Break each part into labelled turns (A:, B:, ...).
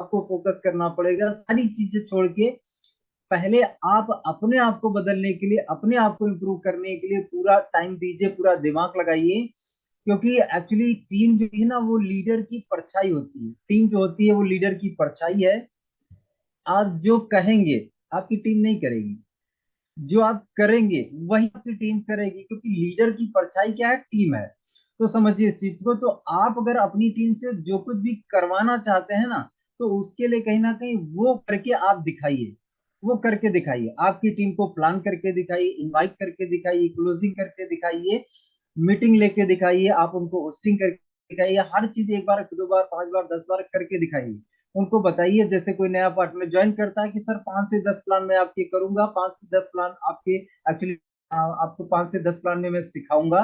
A: आपको फोकस करना पड़ेगा, सारी चीजें छोड़ के पहले आप अपने आप को बदलने के लिए, अपने आप को इम्प्रूव करने के लिए पूरा टाइम दीजिए, पूरा दिमाग लगाइए। क्योंकि एक्चुअली टीम जो है ना वो लीडर की परछाई होती है, टीम जो होती है वो लीडर की परछाई है। आप जो कहेंगे आपकी टीम नहीं करेगी, जो आप करेंगे वही आपकी टीम करेगी, क्योंकि लीडर की परछाई क्या है, टीम है। तो समझिए इस चीज को। तो आप अगर अपनी टीम से जो कुछ भी करवाना चाहते हैं ना, तो उसके लिए कहीं ना कहीं वो करके आप दिखाइए, वो करके दिखाइए, आपकी टीम को प्लान करके दिखाइए, इनवाइट करके दिखाइए, क्लोजिंग करके दिखाइए, मीटिंग लेके दिखाइए, आप उनको होस्टिंग करके दिखाइए, हर चीज एक बार, दो बार, 5 बार, 10 बार करके दिखाइए। उनको बताइए, जैसे कोई नया पार्टनर ज्वाइन करता है कि सर 5 से 10 प्लान मैं आपके करूंगा, 5 से 10 प्लान आपके, एक्चुअली आपको 5 से 10 प्लान में मैं सिखाऊंगा।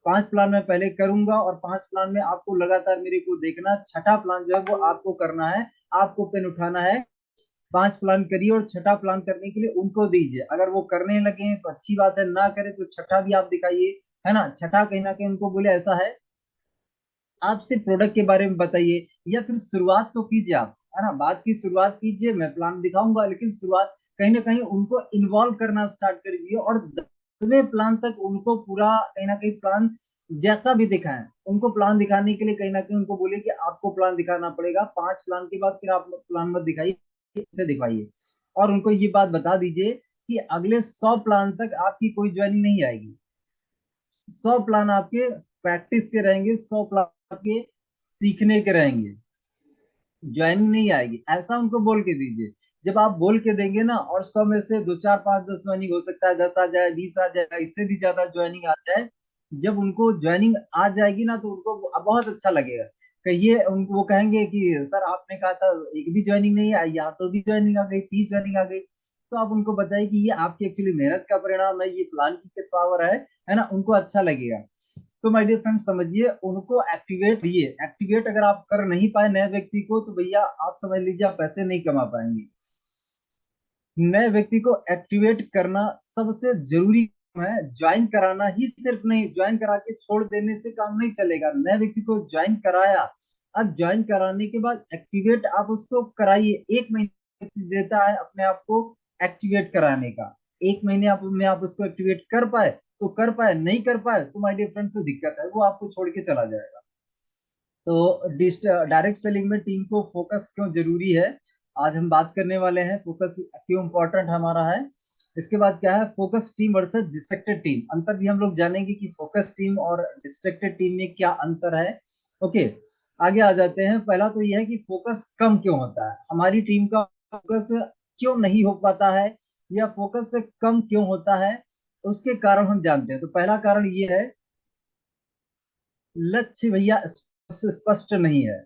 A: 5 प्लान मैं पहले करूंगा और 5 प्लान में आपको लगातार मेरे को देखना, छठा प्लान जो है वो आपको करना है, आपको पेन उठाना है। 5 प्लान करिए और छठा प्लान करने के लिए उनको दीजिए। अगर वो करने लगे हैं तो अच्छी बात है, ना करे तो छठा भी आप दिखाइए, है ना। छठा कहीं ना कहीं उनको बोले ऐसा है, आप सिर्फ प्रोडक्ट के बारे में बताइए, या फिर शुरुआत तो कीजिए आप, है ना, बात की शुरुआत कीजिए, मैं प्लान दिखाऊंगा, लेकिन शुरुआत कहीं ना कहीं उनको इन्वॉल्व करना स्टार्ट कर दीजिए, और 10वें प्लान तक उनको पूरा कहीं ना कहीं प्लान जैसा भी दिखाएं, उनको प्लान दिखाने के लिए कहीं ना कहीं उनको बोलिए कि आपको प्लान दिखाना पड़ेगा, 5 प्लान के बाद फिर आप प्लान मत दिखाइए, से दिखाइए। और उनको ये बात बता दीजिए कि अगले 100 प्लान तक आपकी कोई ज्वाइनिंग नहीं आएगी। 100 प्लान आपके प्रैक्टिस के रहेंगे, 100 प्लान आपके सीखने के रहेंगे, ज्वाइनिंग नहीं आएगी, ऐसा उनको बोल के दीजिए। जब आप बोल के देंगे ना, और 100 में से 2, 4, 5, 10 ज्वाइनिंग हो सकता है, 10 आ जाए, 20 आ जाए, इससे भी ज्यादा ज्वाइनिंग आ जाए। जब उनको ज्वाइनिंग आ जाएगी ना, तो उनको बहुत अच्छा लगेगा। कहिए उनको, वो कहेंगे कि सर आपने कहा था एक भी ज्वाइनिंग नहीं आई, यहाँ तो भी ज्वाइनिंग आ गई, 30 ज्वाइनिंग आ गई। तो आप उनको बताइए कि ये आपकी एक्चुअली मेहनत का परिणाम है, ये प्लान की पावर है ना, उनको अच्छा लगेगा। तो माय डियर फ्रेंड समझिए, उनको एक्टिवेट करिए। एक्टिवेट अगर आप कर नहीं पाए नए व्यक्ति को, तो भैया आप समझ लीजिए आप पैसे नहीं कमा पाएंगे। नए व्यक्ति को एक्टिवेट करना सबसे जरूरी काम है, ज्वाइन कराना ही सिर्फ नहीं, ज्वाइन करा के छोड़ देने से काम नहीं चलेगा। नए व्यक्ति को ज्वाइन कराया, अब ज्वाइन कराने के बाद एक्टिवेट आप उसको कराइए। 1 महीने देता है अपने आप को एक्टिवेट कराने का, 1 महीने आप में आप उसको एक्टिवेट कर पाए तो कर पाए, नहीं कर पाए तो माय डियर फ्रेंड से दिक्कत है, वो आपको छोड़ के चला जाएगा। तो डायरेक्ट सेलिंग में टीम को फोकस क्यों जरूरी है, आज हम बात करने वाले हैं, फोकस क्यों इंपॉर्टेंट हमारा है। इसके बाद क्या है, focus team versus distracted team, अंतर भी हम लोग जानेंगे कि फोकस टीम और डिस्ट्रैक्टेड टीम में क्या अंतर है। ओके, आगे आ जाते हैं। पहला तो यह है कि फोकस कम क्यों होता है, हमारी टीम का फोकस क्यों नहीं हो पाता है, या फोकस कम क्यों होता है, उसके कारण हम जानते हैं। तो पहला कारण ये है, लक्ष्य भैया स्पष्ट नहीं है।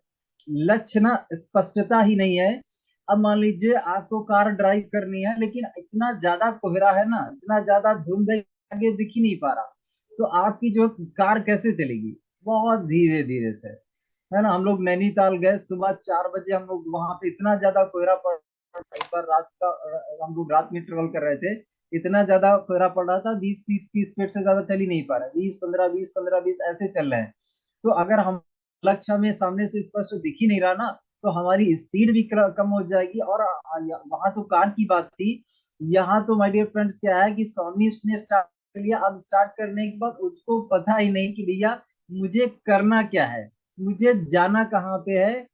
A: लक्ष्य ना स्पष्टता ही नहीं है। अब मान लीजिए आपको कार ड्राइव करनी है, लेकिन इतना ज्यादा कोहरा है ना, इतना ज्यादा धुंध है, आगे दिख ही नहीं पा रहा, तो आपकी जो कार कैसे चलेगी, बहुत धीरे धीरे से, है ना। हम लोग नैनीताल गए, सुबह 4 बजे हम लोग वहां पे, इतना ज्यादा कोहरा पड़, एक बार रात का, हम लोग रात में ट्रेवल कर रहे थे, इतना ज्यादा कोहरा पड़ रहा था, 20-30 की स्पीड से ज्यादा चल ही नहीं पा रहा, 20-15, 20-15, 20 ऐसे चल रहे हैं। तो अगर हम लक्ष्य हमें सामने से स्पष्ट दिख ही नहीं रहा ना, तो हमारी स्पीड भी कम हो जाएगी। और वहां तो कार की बात थी, यहाँ तो माय डियर फ्रेंड्स क्या है कि स्वामी उसने स्टार्ट कर लिया। अब स्टार्ट करने के बाद उसको पता ही नहीं कि भैया मुझे करना क्या है, मुझे जाना कहाँ पे है।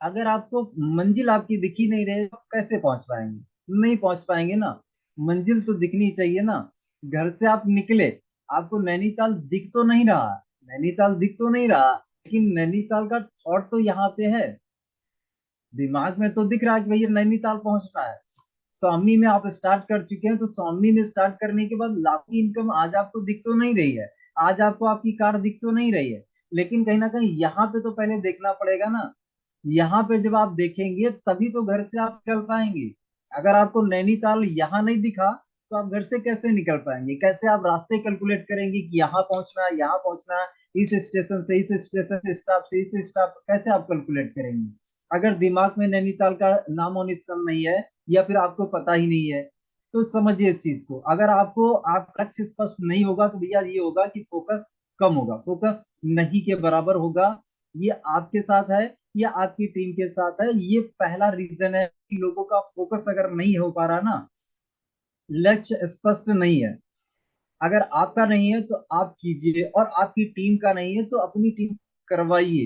A: अगर आपको मंजिल आपकी दिख ही नहीं रही, तो आप कैसे पहुंच पाएंगे, नहीं पहुंच पाएंगे ना। मंजिल तो दिखनी चाहिए ना। घर से आप निकले, आपको नैनीताल दिख तो नहीं रहा, नैनीताल दिख तो नहीं रहा, लेकिन नैनीताल का थॉट तो यहाँ पे है, दिमाग में तो दिख रहा है कि भैया नैनीताल पहुंचना है। स्वामी में आप स्टार्ट कर चुके हैं, तो स्वामी में स्टार्ट करने के बाद लाख की इनकम आज आपको दिख तो नहीं रही है, आज आपको आपकी कार दिख तो नहीं रही है, लेकिन कहीं ना कहीं यहाँ पे तो पहले देखना पड़ेगा ना। यहाँ पे जब आप देखेंगे तभी तो घर से आप निकल पाएंगे। अगर आपको नैनीताल यहाँ नहीं दिखा, तो आप घर से कैसे निकल पाएंगे, कैसे आप रास्ते कैलकुलेट करेंगे कि यहाँ पहुंचना है, यहाँ पहुंचना है, इस स्टेशन से, इस स्टेशन से, स्टॉप से इस स्टॉप, कैसे आप कैलकुलेट करेंगे अगर दिमाग में नैनीताल का नाम और निशान नहीं है, या फिर आपको पता ही नहीं है। तो समझिए इस चीज को, अगर आपको आप लक्ष्य स्पष्ट नहीं होगा, तो भैया ये होगा कि फोकस कम होगा, फोकस नहीं के बराबर होगा। ये आपके साथ है, या आपकी टीम के साथ है, ये पहला रीजन है कि लोगों का फोकस अगर नहीं हो पा रहा ना, लक्ष्य स्पष्ट नहीं है। अगर आपका नहीं है तो आप कीजिए, और आपकी टीम का नहीं है तो अपनी टीम करवाइए।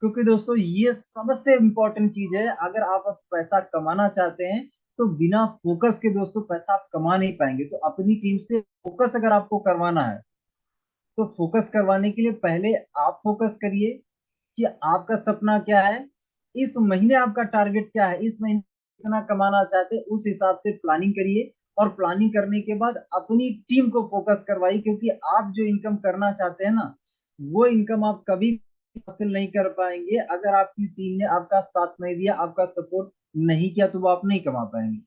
A: क्योंकि दोस्तों ये सबसे इम्पोर्टेंट चीज है। अगर आप अब पैसा कमाना चाहते हैं तो बिना फोकस के दोस्तों पैसा आप कमा नहीं पाएंगे। तो अपनी टीम से फोकस अगर आपको करवाना है तो फोकस करवाने के लिए पहले आप फोकस करिए कि आपका सपना क्या है, इस महीने आपका टारगेट क्या है, इस महीने कितना कमाना चाहते हैं, उस हिसाब से प्लानिंग करिए। और प्लानिंग करने के बाद अपनी टीम को फोकस करवाइए, क्योंकि आप जो इनकम करना चाहते हैं ना, वो इनकम आप कभी हासिल नहीं कर पाएंगे अगर आपकी टीम ने आपका साथ नहीं दिया, आपका सपोर्ट नहीं किया, तो वो आप नहीं कमा पाएंगे।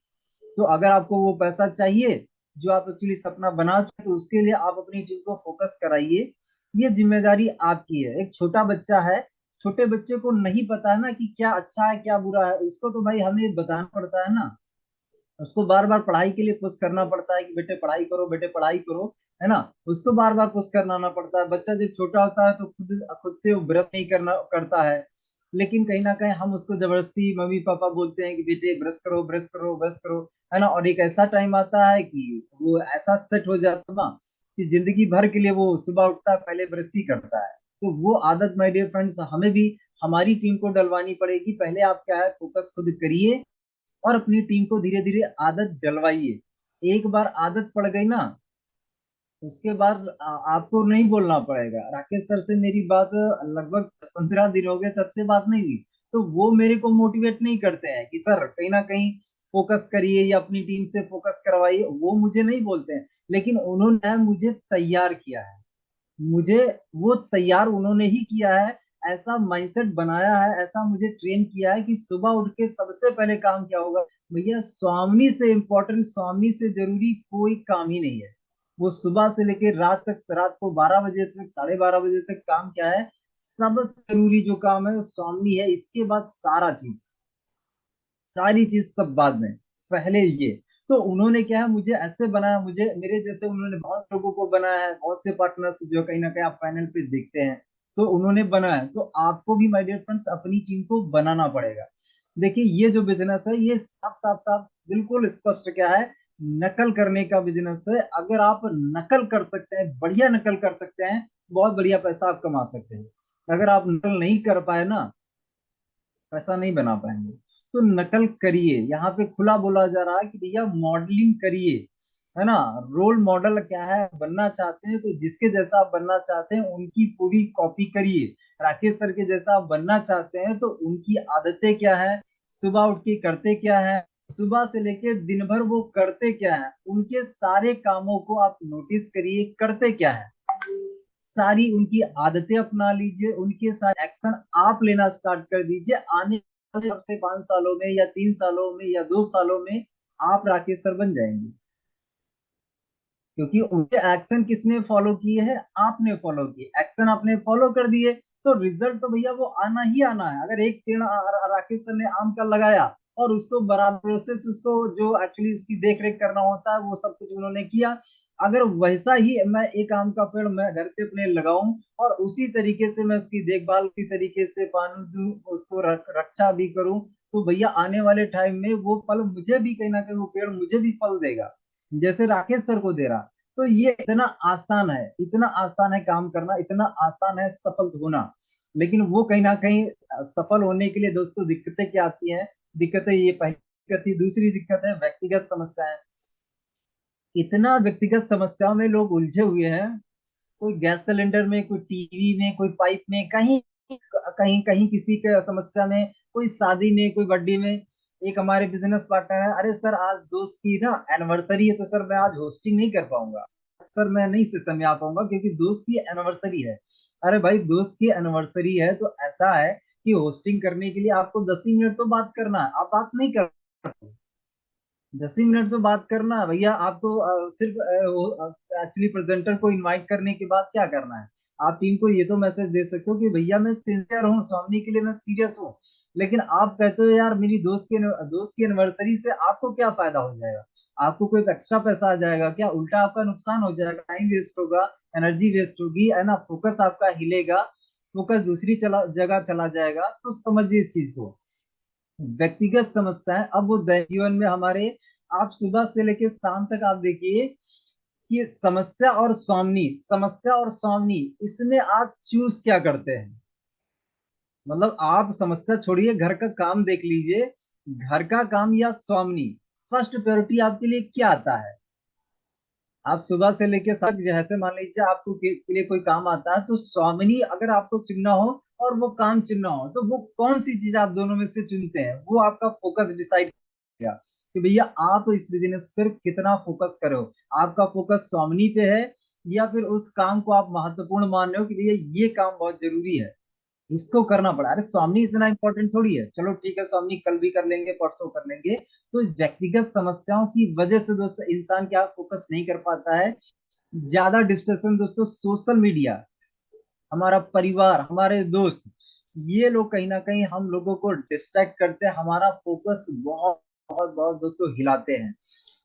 A: तो अगर आपको वो पैसा चाहिए जो आप एक्चुअली सपना बना चुके, तो उसके लिए आप अपनी टीम को फोकस कराइए। ये जिम्मेदारी आपकी है। एक छोटा बच्चा है, छोटे बच्चे को नहीं पता है ना कि क्या अच्छा है क्या बुरा है, उसको तो भाई हमें बताना पड़ता है ना। उसको बार बार पढ़ाई के लिए पुश करना पड़ता है कि बेटे पढ़ाई करो, बेटे पढ़ाई करो, है ना। उसको बार बार पुश करना पड़ता है। बच्चा जब छोटा होता है तो खुद खुद से वो ब्रश नहीं करना करता है, लेकिन कहीं ना कहीं हम उसको जबरदस्ती मम्मी पापा बोलते हैं कि बेटे ब्रश करो, ब्रश करो, ब्रश करो, है ना। और एक ऐसा टाइम आता है कि वो ऐसा सेट हो जाता है ना कि जिंदगी भर के लिए वो सुबह उठता है पहले ब्रश ही करता है। तो वो आदत माय डियर फ्रेंड्स हमें भी हमारी टीम को डलवानी पड़ेगी। पहले आप क्या है, फोकस खुद करिए और अपनी टीम को धीरे धीरे आदत डलवाइए। एक बार आदत पड़ गई ना, उसके बाद आपको नहीं बोलना पड़ेगा। राकेश सर से मेरी बात लगभग 15 दिन हो गए, तब से बात नहीं हुई। तो वो मेरे को मोटिवेट नहीं करते हैं कि सर कहीं ना कहीं फोकस करिए या अपनी टीम से फोकस करवाइए, वो मुझे नहीं बोलते हैं। लेकिन उन्होंने मुझे तैयार किया है, मुझे वो तैयार उन्होंने ही किया है। ऐसा माइंडसेट बनाया है, ऐसा मुझे ट्रेन किया है कि सुबह उठ के सबसे पहले काम क्या होगा भैया, स्वामी से इम्पोर्टेंट, स्वामी से जरूरी कोई काम ही नहीं है। वो सुबह से लेकर रात तक, रात को 12 बजे तक, 12:30 बजे तक काम क्या है, सबसे जरूरी जो काम है वो स्वामी है। इसके बाद सारा चीज, सारी चीज सब बाद में, पहले ये। तो उन्होंने क्या है, मुझे ऐसे बनाया, मुझे मेरे जैसे उन्होंने बहुत लोगों को बनाया है, बहुत से पार्टनर्स जो कहीं ना कहीं आप पैनल पे देखते हैं, तो उन्होंने बनाया। तो आपको भी माय डियर फ्रेंड्स अपनी टीम को बनाना पड़ेगा। देखिए ये जो बिजनेस है ये साफ साफ साफ बिल्कुल स्पष्ट क्या है, नकल करने का बिजनेस है। अगर आप नकल कर सकते हैं, बढ़िया नकल कर सकते हैं, बहुत बढ़िया पैसा आप कमा सकते हैं। अगर आप नकल नहीं कर पाए ना, पैसा नहीं बना पाएंगे। तो नकल करिए, यहाँ पे खुला बोला जा रहा है कि भैया मॉडलिंग करिए, है ना। रोल मॉडल क्या है, बनना चाहते हैं तो जिसके जैसा आप बनना चाहते हैं उनकी पूरी कॉपी करिए। राकेश सर के जैसा आप बनना चाहते हैं तो उनकी आदतें क्या है, सुबह उठ के करते क्या है, सुबह से लेके दिन भर वो करते क्या है, उनके सारे कामों को आप नोटिस करिए, करते क्या है, सारी उनकी आदतें अपना लीजिए, उनके साथ एक्शन आप लेना स्टार्ट कर दीजिए। आने वाले अब से 5 सालों में या 3 सालों में या 2 सालों में आप राकेश सर बन जाएंगे। क्योंकि उनके एक्शन किसने फॉलो किए हैं, आपने फॉलो किए, एक्शन आपने फॉलो कर दिए, तो रिजल्ट तो भैया वो आना ही आना है। अगर एक पेड़ राकेश सर ने आम का लगाया और उसको बराबर प्रोसेस, उसको जो एक्चुअली उसकी देख रेख करना होता है वो सब कुछ उन्होंने किया, अगर वैसा ही मैं एक आम का पेड़ मैं घर पे अपने लगाऊं और उसी तरीके से मैं उसकी देखभाल, उसी तरीके से पानी दूं, उसको रक्षा भी करूं, तो भैया आने वाले टाइम में वो फल मुझे भी कहीं ना कहीं, वो पेड़ मुझे भी फल देगा जैसे राकेश सर को दे रहा। तो ये इतना आसान है, इतना आसान है काम करना, इतना आसान है सफल होना। लेकिन वो कहीं ना कहीं सफल होने के लिए दोस्तों दिक्कतें क्या आती हैं, दिक्कतें ये पहली दिक्कत थी। दूसरी दिक्कत है व्यक्तिगत समस्याएं। इतना व्यक्तिगत समस्याओं में लोग उलझे हुए हैं, कोई गैस सिलेंडर में, कोई टीवी में, कोई पाइप में, कहीं कहीं कहीं किसी के समस्या में, कोई शादी में, कोई बर्थडे में। एक हमारे बिजनेस पार्टनर है, अरे सर आज दोस्त की ना एनिवर्सरी है तो सर मैं आज होस्टिंग नहीं कर पाऊंगा, सर मैं नहीं सिस्टम में आ पाऊंगा क्योंकि दोस्त की एनिवर्सरी है। अरे भाई दोस्त की एनिवर्सरी है तो ऐसा है कि होस्टिंग करने के लिए आपको 10 ही मिनट तो बात करना है, आप बात नहीं कर, 10 ही मिनट तो बात करना है भैया आपको। सिर्फ एक्चुअली प्रेजेंटर को इनवाइट करने के बाद क्या करना है, आप टीम को ये तो मैसेज दे सकते हो कि भैया मैं सिंसियर हूँ, स्वामी के लिए मैं सीरियस हूँ। लेकिन आप कहते हो यार मेरी दोस्त की एनिवर्सरी से आपको क्या फायदा हो जाएगा, आपको कोई एक्स्ट्रा पैसा आ जाएगा क्या, उल्टा आपका नुकसान हो जाएगा, टाइम वेस्ट होगा, एनर्जी वेस्ट होगी, है ना, फोकस आपका हिलेगा। फोकस दूसरी जगह चला जाएगा। तो समझिए इस चीज को, व्यक्तिगत समस्याएं अब वो दैनिक जीवन में हमारे, आप सुबह से लेकर शाम तक आप देखिए कि समस्या और स्वामनी इसमें आप चूज क्या करते हैं। मतलब आप समस्या छोड़िए, घर का काम देख लीजिए, घर का काम या स्वामनी, फर्स्ट प्रायोरिटी आपके लिए क्या आता है। आप सुबह से लेके तक जैसे मान लीजिए आपको के लिए कोई काम आता है, तो स्वामिनी अगर आपको चुनना हो और वो काम चुनना हो, तो वो कौन सी चीज आप दोनों में से चुनते हैं, वो आपका फोकस डिसाइड करेगा कि भैया आप इस बिजनेस पर कितना फोकस करो। आपका फोकस स्वामिनी पे है या फिर उस काम को आप महत्वपूर्ण मान रहे हो कि भैया ये काम बहुत जरूरी है, इसको करना पड़ा। अरे स्वामी इतना इंपॉर्टेंट थोड़ी है, चलो ठीक है स्वामी कल भी कर लेंगे परसों कर लेंगे। तो व्यक्तिगत समस्याओं की वजह से दोस्तों इंसान क्या फोकस नहीं कर पाता है। ज्यादा डिस्ट्रैक्शन दोस्तों, सोशल मीडिया, हमारा परिवार, हमारे दोस्त, ये लोग कहीं ना कहीं हम लोगों को डिस्ट्रैक्ट करते हैं, हमारा फोकस बहुत बहुत बहुत दोस्तों हिलाते हैं,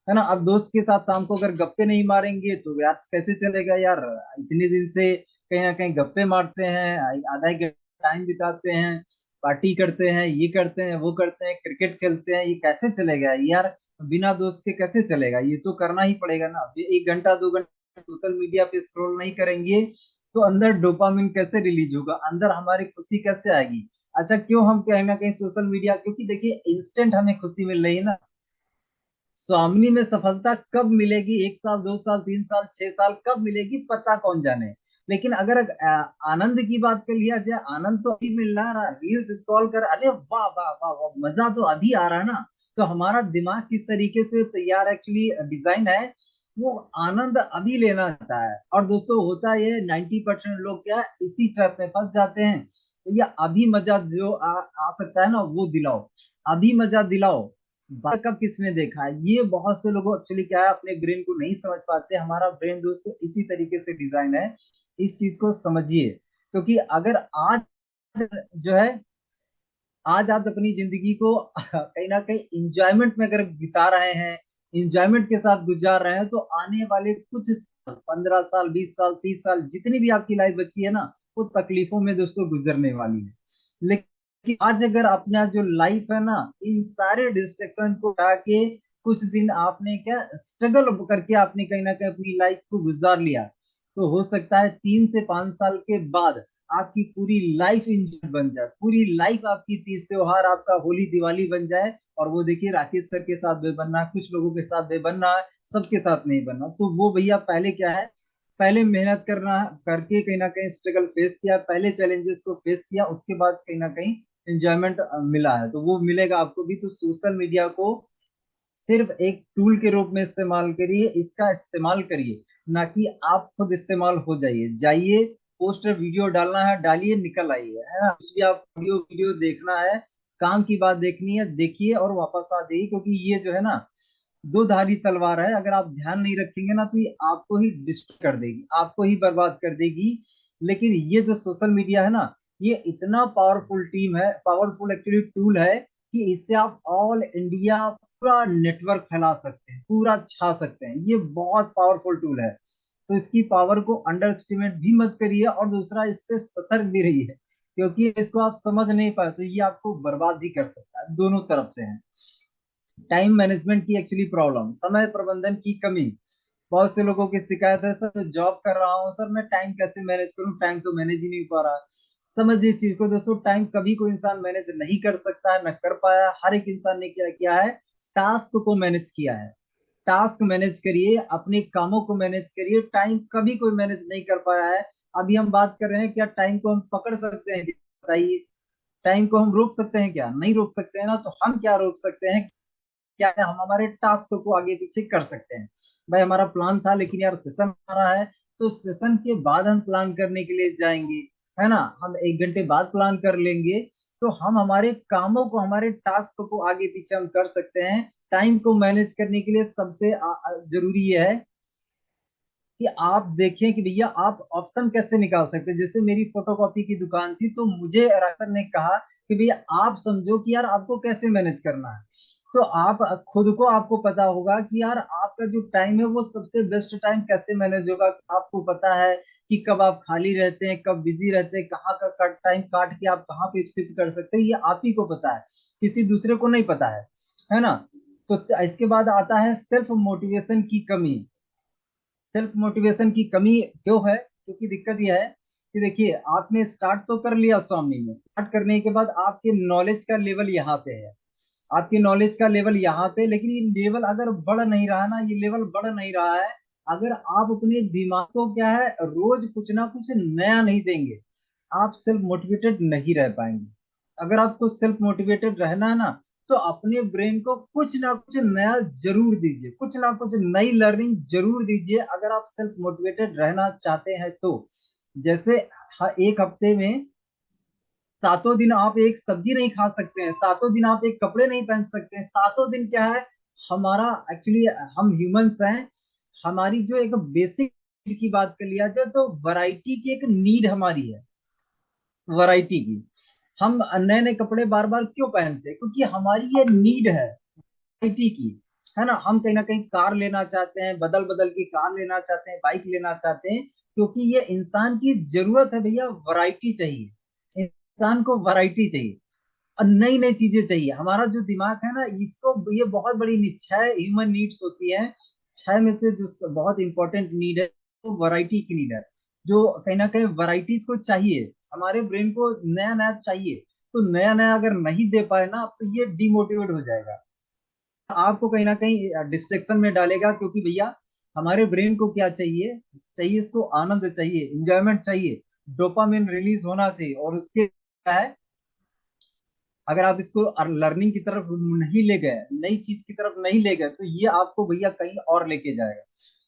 A: है ना। अब दोस्त के साथ शाम को अगर गप्पे नहीं मारेंगे तो यार कैसे चलेगा यार। इतने दिन से कहीं ना कहीं गप्पे मारते हैं, आधा एक टाइम बिताते हैं, पार्टी करते हैं, ये करते हैं, वो करते हैं, क्रिकेट खेलते हैं, ये कैसे चलेगा यार। बिना दोस्त के कैसे चलेगा, ये तो करना ही पड़ेगा ना। ये 1 घंटा 2 घंटा सोशल मीडिया पे स्क्रॉल नहीं करेंगे तो अंदर डोपामिन कैसे रिलीज होगा, अंदर हमारी खुशी कैसे आएगी। अच्छा क्यों हम कहीं ना कहीं सोशल मीडिया, क्योंकि देखिए इंस्टेंट हमें खुशी मिल रही है ना। स्वामिनी में सफलता कब मिलेगी, 1 साल 2 साल 3 साल 6 साल कब मिलेगी पता कौन जाने। लेकिन अगर आनंद की बात कर लिया जाए, आनंद तो अभी मिल रहा है ना, रील्स स्क्रॉल कर, अरे वाह वाह वाह वाह, मजा तो अभी आ रहा है ना। तो हमारा दिमाग किस तरीके से तैयार एक्चुअली डिजाइन है, वो आनंद अभी लेना चाहता है। और दोस्तों होता ये 90% लोग क्या इसी ट्रैप में फंस जाते हैं। तो ये अभी मजा जो आ सकता है ना वो दिलाओ, अभी मजा दिलाओ, कब किसने देखा है। ये बहुत से लोग एक्चुअली क्या है अपने ब्रेन को नहीं समझ पाते। हमारा ब्रेन दोस्तों इसी तरीके से डिजाइन है, इस चीज को समझिए। क्योंकि अगर आज जो है, आज आप अपनी जिंदगी को कहीं ना कहीं इंजॉयमेंट में अगर बिता रहे हैं, इंजॉयमेंट के साथ गुजार रहे हैं, तो आने वाले कुछ साल, 15 साल 20 साल 30 साल जितनी भी आपकी लाइफ बची है ना, वो तकलीफों में दोस्तों गुजरने वाली है। लेकिन आज अगर अपना जो लाइफ है ना, इन सारे डिस्ट्रैक्शन को हटा के कुछ दिन आपने क्या स्ट्रगल करके आपने कहीं ना कहीं अपनी लाइफ को गुजार लिया, तो हो सकता है 3 से 5 साल के बाद आपकी पूरी लाइफ इंजॉय बन जाए, पूरी लाइफ आपकी तीज त्योहार, आपका होली दिवाली बन जाए। और वो देखिए राकेश सर के साथ भी बनना है, कुछ लोगों के साथ भी बनना है, सबके साथ नहीं बनना। तो वो भैया पहले क्या है, पहले मेहनत करना करके कहीं ना कहीं स्ट्रगल फेस किया, पहले चैलेंजेस को फेस किया, उसके बाद कहीं ना कहीं एंजॉयमेंट मिला है, तो वो मिलेगा आपको भी। तो सोशल मीडिया को सिर्फ एक टूल के रूप में इस्तेमाल करिए, इसका इस्तेमाल करिए, ना कि आप खुद इस्तेमाल हो जाइए। जाइए पोस्टर वीडियो डालना है डालिए, निकल आइए, है ना। कुछ भी आप वीडियो वीडियो देखना है, काम की बात देखनी है देखिए और वापस आ जाइए। क्योंकि ये जो है ना दो धारी तलवार है, अगर आप ध्यान नहीं रखेंगे ना तो ये आपको ही डिस्ट्रैक्ट कर देगी, आपको ही बर्बाद कर देगी। लेकिन ये जो सोशल मीडिया है ना, ये इतना पावरफुल टीम है, पावरफुल एक्चुअली टूल है कि इससे आप ऑल इंडिया पूरा नेटवर्क फैला सकते हैं, पूरा छा सकते हैं। ये बहुत पावरफुल टूल है, तो इसकी पावर को अंडर एस्टिमेट भी मत करिए, और दूसरा इससे सतर्क भी रहिए। क्योंकि इसको आप समझ नहीं पाए तो ये आपको बर्बाद भी कर सकता है, दोनों तरफ से है। टाइम मैनेजमेंट की एक्चुअली प्रॉब्लम, समय प्रबंधन की कमी, बहुत से लोगों की शिकायत है, सर जॉब कर रहा हूँ सर मैं टाइम कैसे मैनेज करूँ, टाइम तो मैनेज ही नहीं हो पा रहा। समझिए इस चीज को दोस्तों, टाइम कभी कोई इंसान मैनेज नहीं कर सकता है, न कर पाया। हर एक इंसान ने क्या किया है, टास्क को मैनेज किया है। टास्क मैनेज करिए, अपने कामों को मैनेज करिए, टाइम कभी कोई मैनेज नहीं कर पाया है। अभी हम बात कर रहे हैं, क्या टाइम को हम पकड़ सकते हैं, बताइए। टाइम को हम रोक सकते हैं क्या, नहीं रोक सकते हैं ना। तो हम क्या रोक सकते हैं, क्या है, हम हमारे टास्क को आगे पीछे कर सकते हैं। भाई हमारा प्लान था लेकिन यार सेशन आ रहा है, तो सेशन के बाद हम प्लान करने के लिए जाएंगे, है ना। हम 1 घंटे बाद प्लान कर लेंगे। तो हम हमारे कामों को, हमारे टास्क को आगे पीछे हम कर सकते हैं। टाइम को मैनेज करने के लिए सबसे जरूरी ये है कि आप देखें कि भैया आप ऑप्शन कैसे निकाल सकते हैं। जैसे मेरी फोटोकॉपी की दुकान थी, तो मुझे राशन ने कहा कि भैया आप समझो कि यार आपको कैसे मैनेज करना है। तो आप खुद को आपको पता होगा कि यार आपका जो टाइम है वो सबसे बेस्ट टाइम कैसे मैनेज होगा। आपको पता है कि कब आप खाली रहते हैं, कब बिजी रहते हैं, कहाँ का कट टाइम काट के आप कहाँ पे शिफ्ट कर सकते हैं, ये आप ही को पता है, किसी दूसरे को नहीं पता है ना। तो इसके बाद आता है सेल्फ मोटिवेशन की कमी। सेल्फ मोटिवेशन की कमी क्यों है? क्योंकि दिक्कत यह है कि देखिए आपने स्टार्ट तो कर लिया स्वामी में, स्टार्ट करने के बाद आपके नॉलेज का लेवल यहाँ पे है, आपकी नॉलेज का लेवल यहाँ पे, लेकिन ये लेवल अगर बढ़ नहीं रहा है ना, ये लेवल बढ़ नहीं रहा है, अगर आप अपने दिमाग को क्या है रोज कुछ ना कुछ नया नहीं देंगे, आप सेल्फ मोटिवेटेड नहीं रह पाएंगे। अगर आपको सेल्फ मोटिवेटेड रहना है ना, तो अपने ब्रेन को कुछ ना कुछ नया जरूर दीजिए, कुछ ना कुछ नई लर्निंग जरूर दीजिए, अगर आप सेल्फ मोटिवेटेड रहना चाहते हैं तो। जैसे एक हफ्ते में सातों दिन आप एक सब्जी नहीं खा सकते हैं, सातों दिन आप एक कपड़े नहीं पहन सकते हैं, सातों दिन क्या है हमारा एक्चुअली, हम ह्यूमंस हैं, हमारी जो एक बेसिक की बात कर लिया जाए तो वैरायटी की एक नीड हमारी है, वैरायटी की। हम नए नए कपड़े बार बार क्यों पहनते हैं? क्योंकि हमारी ये नीड है वैरायटी की, है ना। हम कहीं ना कहीं कार लेना चाहते हैं, बदल बदल के कार लेना चाहते हैं, बाइक लेना चाहते हैं, क्योंकि ये इंसान की जरूरत है भैया, वैरायटी चाहिए, इंसान को वैरायटी चाहिए और नई नई चीजें चाहिए। हमारा जो दिमाग है ना, इसको ये बहुत बड़ी छह ह्यूमन नीड्स होती है, छह में से जो बहुत इंपॉर्टेंट नीड है वो वैरायटी की नीड है। जो कहीं ना कहीं वैरायटीज को चाहिए, हमारे ब्रेन को नया नया चाहिए, तो नया नया अगर नहीं दे पाए ना तो ये डिमोटिवेट हो जाएगा, आपको कहीं ना कहीं डिस्ट्रैक्शन में डालेगा। क्योंकि भैया हमारे ब्रेन को क्या चाहिए? चाहिए इसको आनंद चाहिए, इंजॉयमेंट चाहिए, डोपामिन रिलीज होना चाहिए, और उसके क्या है, अगर आप इसको लर्निंग की तरफ नहीं ले गए, नई चीज की तरफ नहीं ले गए, तो ये आपको भैया कहीं और लेके जाएगा।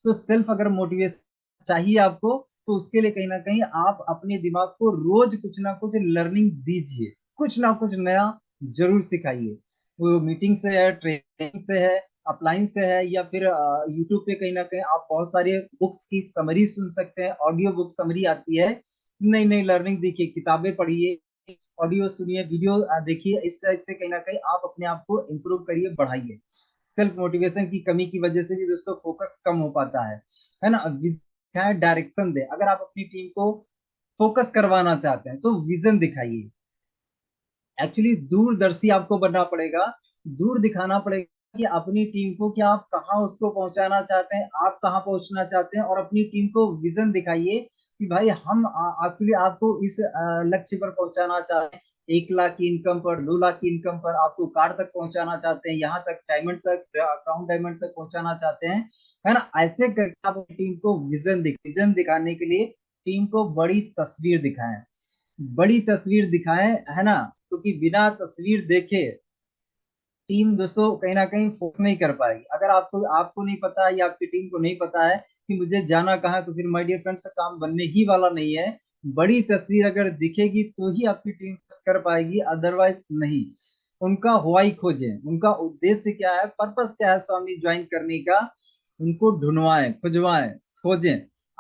A: तो सेल्फ अगर मोटिवेशन चाहिए आपको, तो उसके लिए कहीं ना कहीं आप अपने दिमाग को रोज कुछ ना कुछ लर्निंग दीजिए, कुछ ना कुछ नया जरूर सिखाइए। वो मीटिंग से है, ट्रेनिंग से है, अपलाइन से है, या फिर यूट्यूब पे कहीं ना कहीं आप बहुत सारे बुक्स की समरी सुन सकते हैं, ऑडियो बुक समरी आती है, नई नई लर्निंग देखिए, किताबें पढ़िए, ऑडियो सुनिए, वीडियो देखिए, इस टाइप से कहीं ना कहीं आप अपने आप को इम्प्रूव करिए, बढ़ाइए। सेल्फ मोटिवेशन की कमी की वजह से भी दोस्तों फोकस कम हो पाता है ना। विजन डायरेक्शन दे, अगर आप अपनी टीम को फोकस करवाना चाहते हैं तो विजन दिखाइए। एक्चुअली दूरदर्शी आपको बनना पड़ेगा, दूर दिखाना पड़ेगा कि अपनी टीम को क्या आप कहाँ उसको पहुंचाना चाहते हैं, आप कहाँ पहुंचना चाहते हैं, और अपनी टीम को विजन दिखाइए कि भाई हम एक्चुअली आपको इस लक्ष्य पर पहुंचाना चाहते हैं, 1 लाख की इनकम पर, 2 लाख की इनकम पर, आपको कार तक पहुंचाना चाहते हैं, यहाँ तक डायमंड तक, क्राउन डायमंड तक पहुंचाना चाहते हैं, है ना। ऐसे करके आप अपनी टीम को विजन दिखाने के लिए टीम को बड़ी तस्वीर दिखाएं, बड़ी तस्वीर दिखाएं, है ना। क्योंकि बिना तस्वीर देखे टीम दोस्तों कहीं ना कहीं फोकस नहीं कर पाएगी। अगर आपको आपको नहीं पता है या आपकी टीम को नहीं पता है कि मुझे जाना कहाँ है, तो फिर माय डियर फ्रेंड्स काम बनने ही वाला नहीं है। बड़ी तस्वीर अगर दिखेगी तो ही आपकी टीम कर पाएगी, अदरवाइज नहीं। उनका व्हाई खोजें, उनका उद्देश्य क्या है, पर्पस क्या है स्वामी ज्वाइन करने का, उनको ढूंढवाएं, खुजवाएं, खोजें।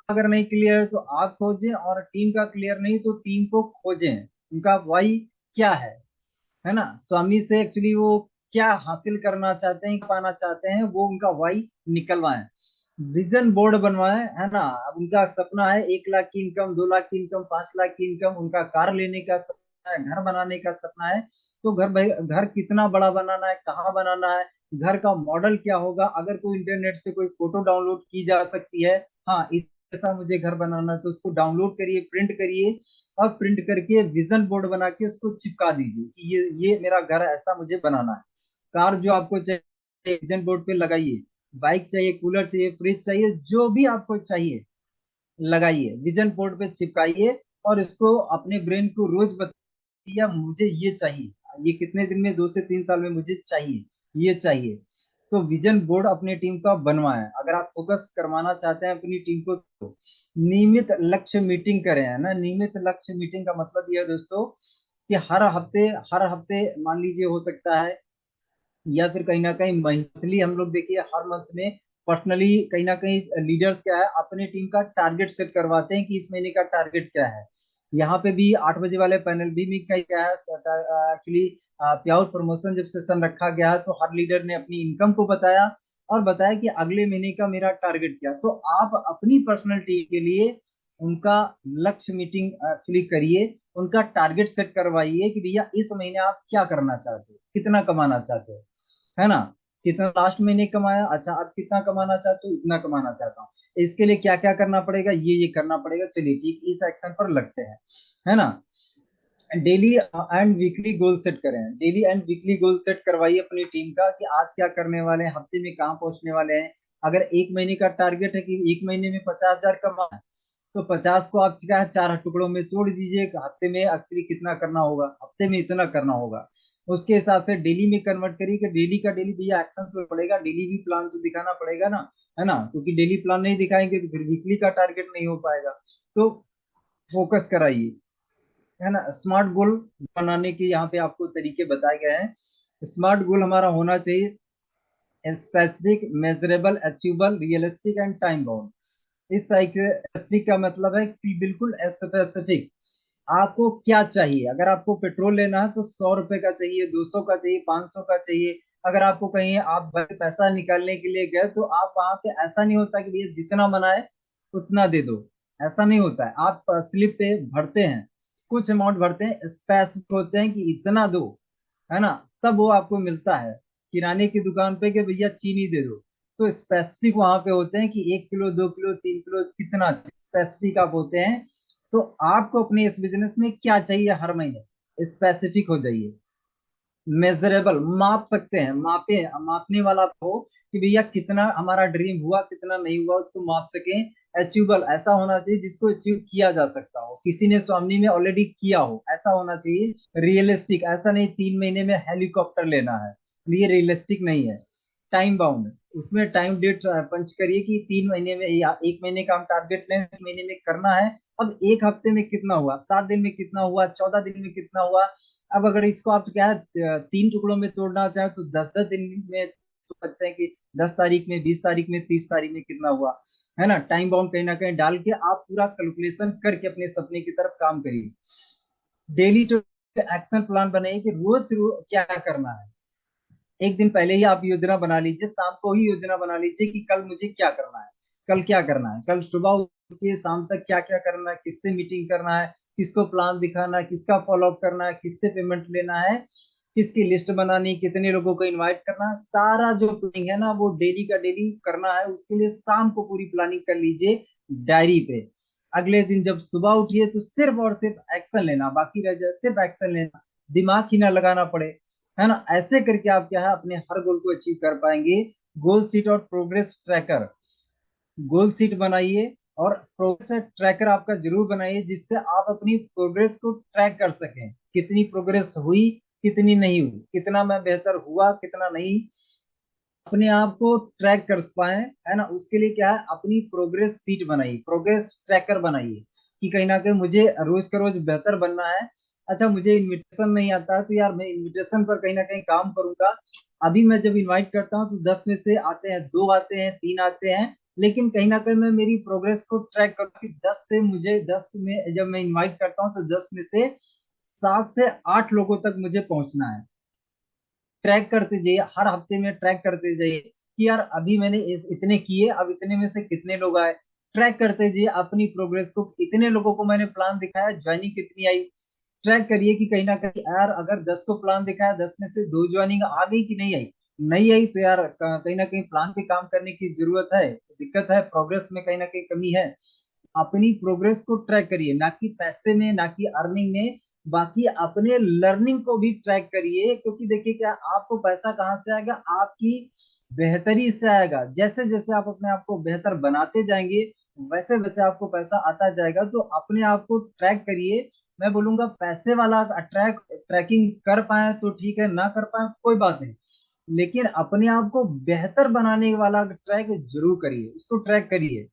A: अगर नहीं क्लियर है तो आप खोजें, और टीम का क्लियर नहीं तो टीम को खोजें, उनका व्हाई क्या है ना। स्वामी से एक्चुअली वो क्या हासिल करना चाहते हैं, पाना चाहते हैं, वो उनका वाई निकलवाएं, विजन बोर्ड बनवाएं, है ना। अब उनका सपना है 1 लाख की इनकम, 2 लाख की इनकम, 5 लाख की इनकम, उनका कार लेने का सपना है, घर बनाने का सपना है। तो घर भाई घर कितना बड़ा बनाना है, कहाँ बनाना है, घर का मॉडल क्या होगा, अगर कोई इंटरनेट से कोई फोटो डाउनलोड की जा सकती है, हाँ इस ऐसा मुझे घर बनाना है, तो उसको डाउनलोड करिए, प्रिंट करिए, और प्रिंट करके विजन बोर्ड बना के उसको चिपका दीजिए कि ये मेरा घर ऐसा मुझे बनाना है। कार जो आपको चाहिए विजन बोर्ड पे लगाइए, बाइक चाहिए, कूलर चाहिए, फ्रिज चाहिए, जो भी आपको चाहिए लगाइए, विजन बोर्ड पे चिपकाइए, और इसको अपने ब्रेन को रोज बताइए या मुझे ये चाहिए, ये कितने दिन में, 2 से 3 साल में मुझे चाहिए, ये चाहिए। तो विजन बोर्ड अपनी टीम का बनवाएं, अगर आप फोकस करवाना चाहते हैं अपनी टीम को तो। नियमित लक्ष्य मीटिंग करें, है ना। नियमित लक्ष्य मीटिंग का मतलब यह है दोस्तों कि हर हफ्ते मान लीजिए हो सकता है, या फिर कहीं ना कहीं मंथली, हम लोग देखिए हर मंथ में पर्सनली कहीं ना कहीं लीडर्स क्या है अपने टीम का टारगेट सेट करवाते हैं कि इस महीने का टारगेट क्या है, यहाँ पे भी 8 बजे वाले पैनल भी में क्या है एक्चुअली पे आउट प्रमोशन जब सेशन रखा गया है, तो हर लीडर ने अपनी इनकम को बताया और बताया कि अगले महीने का मेरा टारगेट क्या। तो आप अपनी पर्सनल टीम के लिए उनका लक्ष्य मीटिंग एक्चुअली करिए, उनका टारगेट सेट करवाइए कि भैया इस महीने आप क्या करना चाहते हो, कितना कमाना चाहते हो, है ना। कितना लास्ट महीने कमाया, अच्छा अब कितना कमाना चाहते हो, इतना कमाना चाहता हूँ, इसके लिए क्या क्या करना पड़ेगा, ये करना पड़ेगा, चलिए ठीक, इस एक्शन पर लगते हैं, है ना। Daily and weekly goal set करें, daily and weekly goal set करवाइए अपनी टीम का कि आज क्या करने वाले हैं, हफ्ते में कहाँ पहुंचने वाले हैं। अगर एक महीने का टारगेट है कि एक महीने में 50,000 कमाना है, तो 50 को आप क्या है 4 टुकड़ों में तोड़ दीजिए, हफ्ते में एक्चुअली कितना करना होगा, हफ्ते में इतना करना होगा। उसके हिसाब से डेली में कन्वर्ट करिए कि डेली का डेली भैया एक्शन तो पड़ेगा, डेली भी प्लान तो दिखाना पड़ेगा ना, है ना, क्योंकि डेली प्लान नहीं दिखाएंगे तो फिर वीकली का टारगेट नहीं हो पाएगा। तो फोकस कराइए, है ना। स्मार्ट गोल बनाने के यहाँ पे आपको तरीके बताए गए हैं। स्मार्ट गोल हमारा होना चाहिए specific, measurable, achievable, realistic and time bound. इस तरह के स्पेसिफिक का मतलब है कि बिल्कुल स्पेसिफिक, आपको क्या चाहिए। अगर आपको पेट्रोल लेना है तो 100 रुपए का चाहिए, 200 का चाहिए, 500 का चाहिए। अगर आपको कहीं आप पैसा निकालने के लिए गए तो आप वहां पे ऐसा नहीं होता कि भैया जितना मना है उतना दे दो, ऐसा नहीं होता है। आप स्लिप पे भरते हैं, कुछ अमाउंट भरते हैं, स्पेसिफिक होते हैं कि इतना दो, है ना, तब वो आपको मिलता है। किराने की दुकान पे कि भैया चीनी दे दो, तो स्पेसिफिक वहां पे होते हैं कि 1 किलो, 2 किलो, 3 किलो, कितना स्पेसिफिक आप होते हैं। तो आपको अपने इस बिजनेस में क्या चाहिए हर महीने, स्पेसिफिक हो जाइए। मेजरेबल, माप सकते हैं, मापे, मापने वाला हो कि भैया कितना हमारा ड्रीम हुआ, कितना नहीं हुआ, उसको माप सकें। अचीवेबल, ऐसा होना चाहिए जिसको अचीव किया जा सकता हो, किसी ने स्वामी में ऑलरेडी किया हो, ऐसा होना चाहिए। रियलिस्टिक, ऐसा नहीं 3 महीने में हेलीकॉप्टर लेना है, ये रियलिस्टिक नहीं है। टाइम बाउंड, उसमें टाइम डेट पंच करिए कि 3 महीने में या एक महीने का हम टारगेट लें, 1 महीने में करना है। अब एक हफ्ते में कितना हुआ, 7 दिन में कितना हुआ, 14 दिन में कितना हुआ। अब अगर इसको आप क्या है 3 टुकड़ों में तोड़ना चाहे तो 10-10 दिन में तो सकते हैं कि 10 तारीख में, 20 तारीख में, 30 तारीख में कितना हुआ, है ना। टाइम बाउंड कहीं ना कहीं डाल के आप पूरा कैलकुलेशन करके अपने सपने की तरफ काम करिए। डेली टू एक्शन प्लान बनाइए कि क्या करना है। एक दिन पहले ही आप योजना बना लीजिए, शाम को ही योजना बना लीजिए कि कल मुझे क्या करना है, कल क्या करना है, कल सुबह उठ के शाम तक क्या क्या करना है, किससे मीटिंग करना है, किसको प्लान दिखाना है, किसका फॉलोअप करना है, किससे पेमेंट लेना है, किसकी लिस्ट बनानी, कितने लोगों को इनवाइट करना है, सारा जो प्लानिंग है ना वो डेली का डेली करना है। उसके लिए शाम को पूरी प्लानिंग कर लीजिए डायरी पे। अगले दिन जब सुबह उठिए तो सिर्फ और सिर्फ एक्शन लेना, बाकी रह जाए सिर्फ एक्शन लेना, दिमाग ही ना लगाना पड़े, है ना। ऐसे करके आप क्या है अपने हर गोल को अचीव कर पाएंगे। गोल सीट और प्रोग्रेस ट्रैकर, गोल सीट बनाइए और प्रोग्रेस ट्रैकर आपका जरूर बनाइए, जिससे आप अपनी प्रोग्रेस को ट्रैक कर सकें, कितनी प्रोग्रेस हुई, कितनी नहीं हुई, कितना मैं बेहतर हुआ, कितना नहीं, अपने आप को ट्रैक कर पाए, है ना। उसके लिए क्या है अपनी प्रोग्रेस सीट बनाइए, प्रोग्रेस ट्रैकर बनाइए कि कहीं ना कहीं मुझे रोज का रोज बेहतर बनना है। अच्छा मुझे इनविटेशन नहीं आता है तो यार मैं इनविटेशन पर कहीं ना कहीं काम करूंगा। अभी मैं जब इनवाइट करता हूँ तो 10 में से आते हैं, 2 आते हैं, 3 आते हैं, लेकिन कहीं ना कहीं मैं मेरी प्रोग्रेस को ट्रैक करूँ कि 10 में जब मैं इनवाइट करता हूँ तो 10 में से 7 से 8 लोगों तक मुझे पहुंचना है। ट्रैक करते जाइए, हर हफ्ते में ट्रैक करते जाइए कि यार अभी मैंने इतने किए, अब इतने में से कितने लोग आए। ट्रैक करते जाइए अपनी प्रोग्रेस को, इतने लोगों को मैंने प्लान दिखाया, ज्वाइनिंग कितनी आई। ट्रैक करिए कि कहीं ना कहीं यार अगर 10 को प्लान दिखाया, 10 में से 2 ज्वाइनिंग आ गई कि नहीं आई, नहीं आई तो यार कहीं ना कहीं प्लान पे काम करने की जरूरत है, दिक्कत है, प्रोग्रेस में कहीं ना कहीं कमी है। अपनी प्रोग्रेस को ट्रैक करिए, ना कि पैसे में, ना कि अर्निंग में, बाकी अपने लर्निंग को भी ट्रैक करिए। क्योंकि देखिए क्या, आपको पैसा कहाँ से आएगा, आपकी बेहतरी से आएगा। जैसे जैसे आप अपने आप को बेहतर बनाते जाएंगे वैसे वैसे आपको पैसा आता जाएगा। तो अपने आप को ट्रैक करिए। मैं बोलूंगा पैसे वाला ट्रैकिंग कर पाए तो ठीक है, ना कर पाए कोई बात नहीं, लेकिन अपने आप को बेहतर बनाने वाला ट्रैक जरूर करिए, उसको ट्रैक करिए।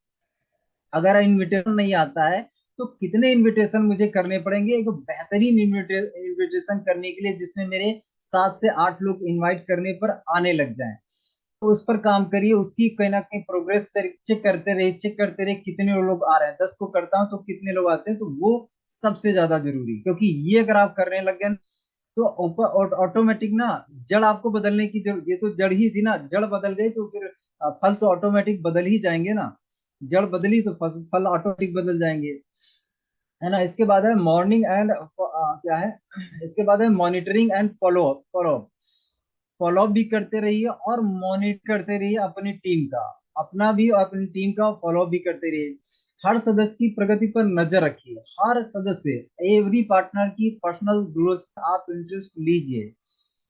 A: अगर इनविटेशन नहीं आता है तो कितने इनविटेशन मुझे करने पड़ेंगे एक बेहतरीन इनविटेशन करने के लिए, जिसमें मेरे 7 से 8 लोग इनवाइट करने पर आने लग जाएं। तो उस पर काम करिए, उसकी कहीं ना कहीं प्रोग्रेस चेक करते रहिए, चेक करते रहिए कितने लोग आ रहे हैं। 10 को करता हूँ तो कितने लोग आते हैं, तो वो सबसे ज्यादा जरूरी, क्योंकि ये अगर आप करने लग गए तो ऑटोमेटिक ना जड़ आपको बदलने की जरूरत, ये तो जड़ ही थी ना, जड़ बदल गई तो फिर फल तो ऑटोमेटिक बदल ही जाएंगे ना। जड़ बदली तो फल ऑटोमेटिक बदल जाएंगे, है ना। इसके बाद है मॉर्निंग एंड क्या है, इसके बाद है monitoring and follow follow up भी करते रहिए और मॉनिटर करते रहिए अपनी टीम का, अपना भी और अपनी टीम का फॉलो अप भी करते रहिए। हर सदस्य की प्रगति पर नजर रखिए, हर सदस्य, एवरी पार्टनर की पर्सनल ग्रोथ आप इंटरेस्ट लीजिए,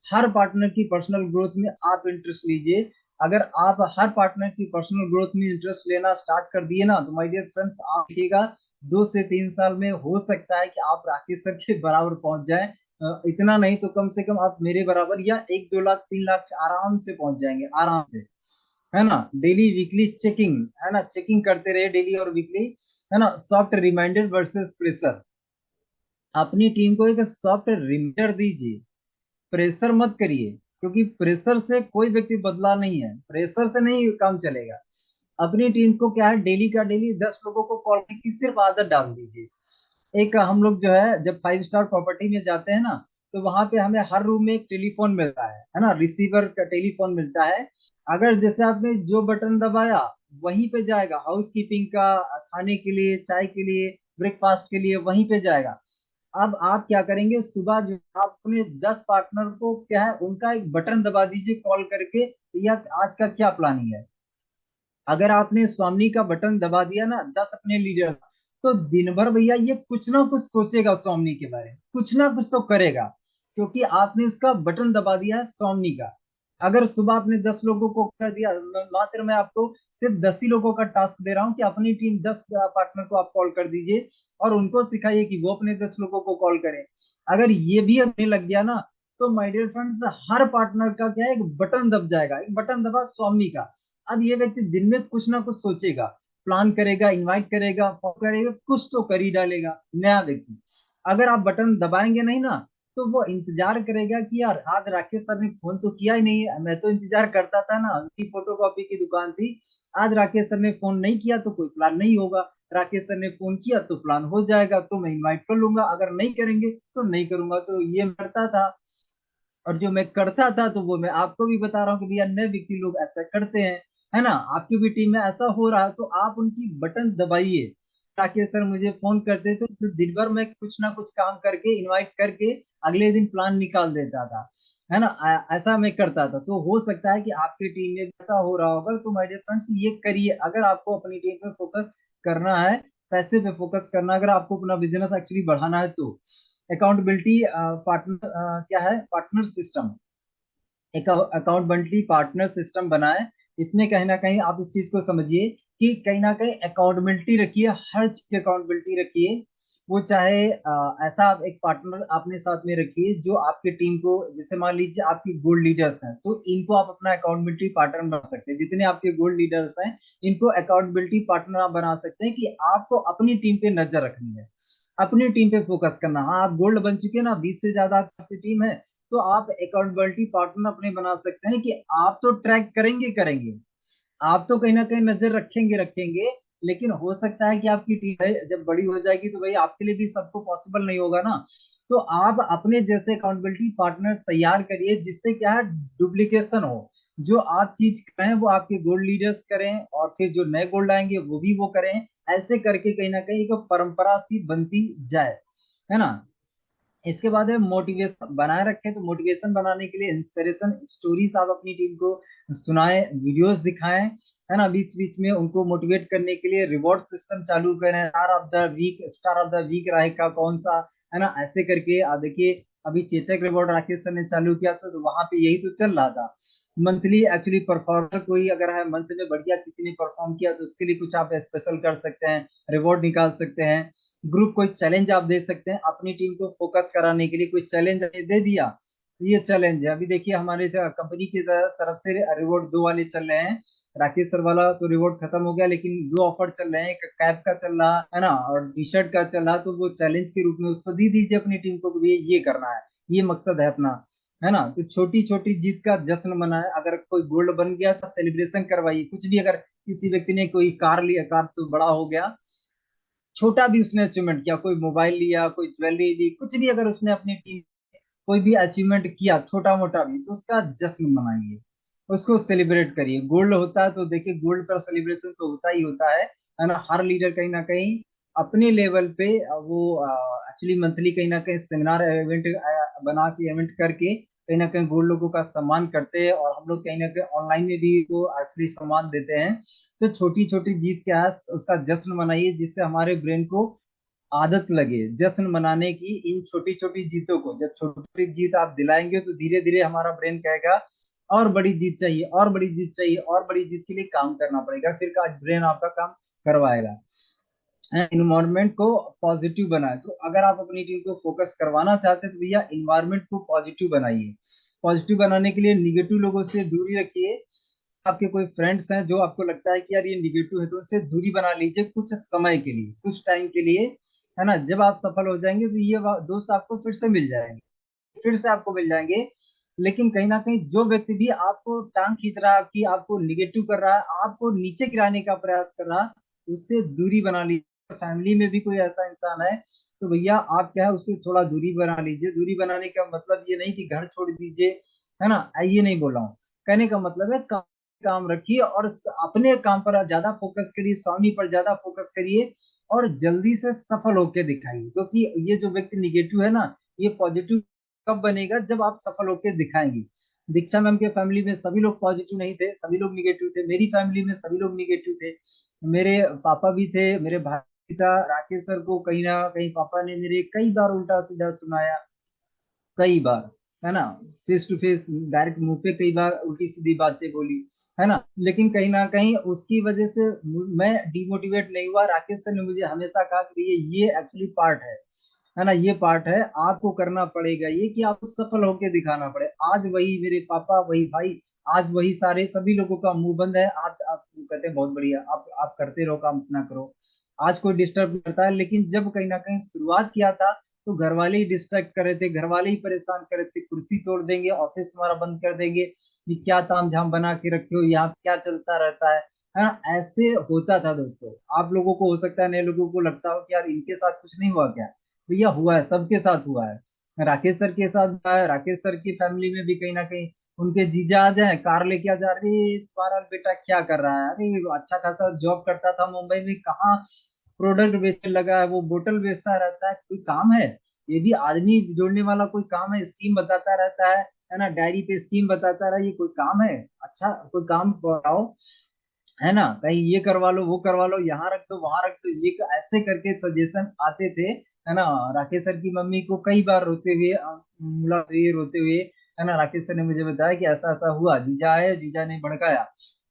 A: हर पार्टनर की पर्सनल ग्रोथ में आप इंटरेस्ट लीजिए। अगर आप हर पार्टनर की पर्सनल ग्रोथ में इंटरेस्ट लेना स्टार्ट कर दिए ना, तो माय डियर फ्रेंड्स आप देखिएगा 2 से 3 साल में हो सकता है कि आप राकेश सर के बराबर पहुंच जाए। इतना नहीं तो कम से कम आप मेरे बराबर या 1-2 लाख 3 लाख आराम से पहुंच जाएंगे, आराम से, है ना। डेली वीकली चेकिंग, है ना, चेकिंग करते रहे डेली और वीकली, है ना। सॉफ्ट रिमाइंडर वर्सेस प्रेशर, अपनी टीम को एक सॉफ्ट रिमाइंडर दीजिए, प्रेशर मत करिए, क्योंकि प्रेशर से कोई व्यक्ति बदला नहीं है, प्रेशर से नहीं काम चलेगा। अपनी टीम को क्या है, डेली का डेली 10 लोगों को कॉल करने की सिर्फ आदत डाल दीजिए। एक हम लोग जो है जब 5 स्टार प्रॉपर्टी में जाते हैं ना, तो वहां पे हमें हर रूम में एक टेलीफोन मिलता है ना, रिसीवर का टेलीफोन मिलता है। अगर जैसे आपने जो बटन दबाया वहीं पे जाएगा, हाउस कीपिंग का, खाने के लिए, चाय के लिए, ब्रेकफास्ट के लिए वहीं पे जाएगा। अब आप क्या करेंगे, सुबह जो आप अपने 10 पार्टनर को क्या है उनका एक बटन दबा दीजिए कॉल करके, या आज का क्या प्लानिंग है। अगर आपने स्वामी का बटन दबा दिया ना 10 अपने लीडर, तो दिन भर भैया ये कुछ ना कुछ सोचेगा स्वामी के बारे में, कुछ ना कुछ तो करेगा, क्योंकि आपने उसका बटन दबा दिया है स्वामी का। अगर सुबह आपने 10 लोगों को कर दिया, मात्र मैं आपको सिर्फ 10 ही लोगों का टास्क दे रहा हूँ कि अपनी टीम 10 पार्टनर को आप कॉल कर दीजिए और उनको सिखाइए कि वो अपने 10 लोगों को कॉल करें। अगर ये भी होने लग गया ना, तो माय डियर फ्रेंड्स हर पार्टनर का क्या है, एक बटन दब जाएगा, एक बटन दबा स्वामी का। अब ये व्यक्ति दिन में कुछ ना कुछ सोचेगा, प्लान करेगा, इनवाइट करेगा, फोन करेगा, कुछ तो कर ही डालेगा नया व्यक्ति। अगर आप बटन दबाएंगे नहीं ना, तो वो इंतजार करेगा कि यार आज राकेश सर ने फोन तो किया ही नहीं है, मैं तो इंतजार करता था ना, उनकी फोटो कॉपी की दुकान थी, आज राकेश सर ने फोन नहीं किया तो कोई प्लान नहीं होगा, राकेश सर ने फोन किया तो प्लान हो जाएगा, तो मैं इनवाइट कर लूंगा, अगर नहीं करेंगे तो नहीं करूंगा। तो ये करता था, और जो मैं करता था तो वो मैं आपको भी बता रहा हूँ कि भैया नए व्यक्ति लोग ऐसा करते हैं, है ना। आपकी भी टीम में ऐसा हो रहा है तो आप उनकी बटन दबाइए, ताकि सर मुझे फोन करते तो फिर दिन भर मैं कुछ ना कुछ काम करके इनवाइट करके अगले दिन प्लान निकाल देता था, है ना। ऐसा मैं करता था, तो हो सकता है कि आपकी टीम में भी ऐसा हो रहा होगा। तो माय डियर फ्रेंड्स ये करिए, अगर आपको अपनी टीम पे फोकस करना है, पैसे पे फोकस करना, अगर आपको अपना बिजनेस एक्चुअली बढ़ाना है तो अकाउंटेबिलिटी पार्टनर क्या है, पार्टनर सिस्टम, एक अकाउंटेबिलिटी पार्टनर सिस्टम बनाए। इसमें कहीं ना कहीं आप इस चीज को समझिए कि कहीं ना कहीं अकाउंटेबिलिटी रखिए, हर चीज की अकाउंटेबिलिटी रखिए। वो चाहे ऐसा आप एक पार्टनर अपने साथ में रखिए जो आपके टीम को, जैसे मान लीजिए आपकी गोल्ड लीडर्स हैं, तो इनको आप अपना अकाउंटेबिलिटी पार्टनर बना सकते हैं, जितने आपके गोल्ड लीडर्स हैं इनको अकाउंटेबिलिटी पार्टनर आप बना सकते हैं, कि आपको अपनी टीम पे नजर रखनी है, अपनी टीम पे फोकस करना। हाँ आप गोल्ड बन चुके हैं ना, 20 से ज्यादा आपकी टीम है, तो आप अकाउंटेबिलिटी पार्टनर अपने बना सकते हैं, कि आप तो ट्रैक करेंगे करेंगे, आप तो कहीं ना कहीं नजर रखेंगे रखेंगे, लेकिन हो सकता है कि आपकी टीम है जब बड़ी हो जाएगी तो भाई आपके लिए भी सबको पॉसिबल नहीं होगा ना। तो आप अपने जैसे अकाउंटेबिलिटी पार्टनर तैयार करिए, जिससे क्या है, डुप्लीकेशन हो, जो आप चीज करें वो आपके गोल्ड लीडर्स करें, और फिर जो नए गोल्ड आएंगे वो भी वो करें, ऐसे करके कहीं ना कहीं एक परंपरा सी बनती जाए, है ना। इसके बाद है मोटिवेशन बनाए रखें, तो मोटिवेशन बनाने के लिए इंस्पिरेशन स्टोरीज आप अपनी टीम को सुनाएं, वीडियोस दिखाएं, है ना। बीच बीच में उनको मोटिवेट करने के लिए रिवॉर्ड सिस्टम चालू करें, स्टार ऑफ द वीक रहेगा कौन सा, है ना। ऐसे करके देखिए अभी चेतक रिवॉर्ड राकेश सर ने चालू किया था, तो वहां पे यही तो चल रहा था। मंथली एक्चुअली परफॉर्मर कोई अगर है, मंथ में बढ़िया किसी ने परफॉर्म किया तो उसके लिए कुछ आप स्पेशल कर सकते हैं, रिवॉर्ड निकाल सकते हैं। ग्रुप कोई चैलेंज आप दे सकते हैं अपनी टीम को फोकस कराने के लिए, कोई चैलेंज दे दिया, ये चैलेंज है। अभी देखिए हमारे कंपनी की तरफ से रिवॉर्ड 2 वाले चल रहे हैं, राकेश सर वाला तो रिवॉर्ड खत्म हो गया, लेकिन 2 ऑफर चल रहे हैं, एक कैप का चल रहा है ना, और टी शर्ट का चल रहा, तो वो चैलेंज के रूप में उसको दे दीजिए अपनी टीम को कि ये करना है, ये मकसद है अपना, है ना। तो छोटी छोटी जीत का जश्न मनाए, अगर कोई गोल्ड बन गया तो सेलिब्रेशन करवाइए, कुछ भी, अगर किसी व्यक्ति ने कोई कार लिया, कार तो बड़ा हो गया, छोटा भी उसने अचीवमेंट किया, कोई मोबाइल लिया, कोई ज्वेलरी ली, कुछ भी अगर उसने अपनी टीम कोई भी अचीवमेंट किया छोटा मोटा भी, तो उसका जश्न मनाइए, उसको सेलिब्रेट करिए। गोल्ड होता है तो देखिए, गोल्ड का सेलिब्रेशन तो होता ही होता है ना। हर लीडर कहीं ना कहीं अपने लेवल पे वो एक्चुअली मंथली कहीं ना कहीं सेमिनार इवेंट बना के इवेंट करके कहीं ना कहीं गोल्ड लोगों का सम्मान करते हैं, और हम लोग कहीं ना कहीं ऑनलाइन में भी वो एक्चुअली सम्मान देते हैं। तो छोटी छोटी जीत क्या है, उसका जश्न मनाइए, जिससे हमारे ब्रेन को आदत लगे जश्न मनाने की इन छोटी छोटी जीतों को। जब छोटी छोटी जीत आप दिलाएंगे तो धीरे धीरे हमारा ब्रेन कहेगा और बड़ी जीत चाहिए, और बड़ी जीत चाहिए, और बड़ी जीत के लिए काम करना पड़ेगा, फिर का ब्रेन आपका काम करवाएगा। इन्वायरमेंट को पॉजिटिव बनाए। तो अगर आप अपनी टीम को फोकस करवाना चाहते हैं तो भैया इन्वायरमेंट को पॉजिटिव बनाइए। पॉजिटिव बनाने के लिए निगेटिव लोगों से दूरी रखिए। आपके कोई फ्रेंड्स हैं जो आपको लगता है कि यार ये निगेटिव है, तो उनसे दूरी बना लीजिए कुछ समय के लिए, कुछ टाइम के लिए, है ना। जब आप सफल हो जाएंगे तो ये दोस्त आपको फिर से मिल जाएंगे, फिर से आपको मिल जाएंगे। लेकिन कहीं ना कहीं जो व्यक्ति भी आपको टांग खींच रहा है, आपकी आपको निगेटिव कर रहा है, आपको नीचे गिराने का प्रयास कर रहा है, उससे दूरी बना लीजिए। फैमिली में भी कोई ऐसा इंसान है तो भैया आप क्या है, उससे थोड़ा दूरी बना लीजिए। दूरी बनाने का मतलब ये नहीं कि घर छोड़ दीजिए, है ना, ये नहीं बोल रहा हूँ। कहने का मतलब है काम रखिए और अपने काम पर ज्यादा फोकस करिए, स्वामी पर ज्यादा फोकस करिए, और जल्दी से सफल होके दिखाइए। क्योंकि ये जो व्यक्ति निगेटिव है ना, ये पॉजिटिव कब बनेगा, जब आप सफल होके दिखाएंगे। दीक्षा मैम के फैमिली में सभी लोग पॉजिटिव नहीं थे, सभी लोग निगेटिव थे। मेरी फैमिली में सभी लोग निगेटिव थे। मेरे पापा भी थे, मेरे भाई भी था। राकेश सर को कहीं ना कहीं पापा ने मेरे कई बार उल्टा सीधा सुनाया, कई बार, है ना, फेस टू फेस डायरेक्ट मुंह पे कई बार उल्टी सीधी बातें बोली, है ना। लेकिन कहीं ना कहीं उसकी वजह से मैं डिमोटिवेट नहीं हुआ। राकेश सर ने मुझे हमेशा कहा कि ये एक्चुअली पार्ट है ना, ये पार्ट है, आपको करना पड़ेगा ये, कि आपको सफल होके दिखाना पड़े। आज वही मेरे पापा, वही भाई, आज वही सारे सभी लोगों का मुंह बंद है। आज आप कहते हैं बहुत बढ़िया, आप करते रहो काम, अपना करो। आज कोई डिस्टर्ब करता है, लेकिन जब कहीं ना कहीं शुरुआत किया था तो घर वाले ही डिस्ट्रैक्ट कर रहे थे, घर वाले ही परेशान कर रहे थे, कुर्सी तोड़ देंगे, ऑफिस तुम्हारा बंद कर देंगे, ये क्या तामझाम बना के रखे हो, यहाँ क्या चलता रहता है ना। ऐसे होता था दोस्तों। आप लोगों को हो सकता है, नए लोगों को लगता हो कि यार इनके साथ कुछ नहीं हुआ क्या। भैया हुआ है, सबके साथ हुआ है। राकेश सर के साथ हुआ है। राकेश सर की फैमिली में भी कहीं ना कहीं उनके जीजा आ जाए, कार लेके आ जा रही, तुम्हारा बेटा क्या कर रहा है, अरे अच्छा खासा जॉब करता था मुंबई में, कहाँ प्रोडक्ट बेचने लगा है, वो बोतल बेचता रहता है, कोई काम है ये भी आदमी जोड़ने वाला, कोई काम है, स्कीम बताता रहता है ना, डायरी पे स्कीम बताता रहा, ये कोई काम है। अच्छा कोई काम कराओ, है ना, कहीं ये करवा लो, वो करवा लो, यहाँ रख दो, वहां रख दो, ये ऐसे करके सजेशन आते थे, है ना। राकेश सर की मम्मी को कई बार रोते हुए मुलाकात हुई, रोते हुए, है ना, राकेश सर ने मुझे बताया कि ऐसा ऐसा हुआ, जीजा आए, जीजा ने भड़काया।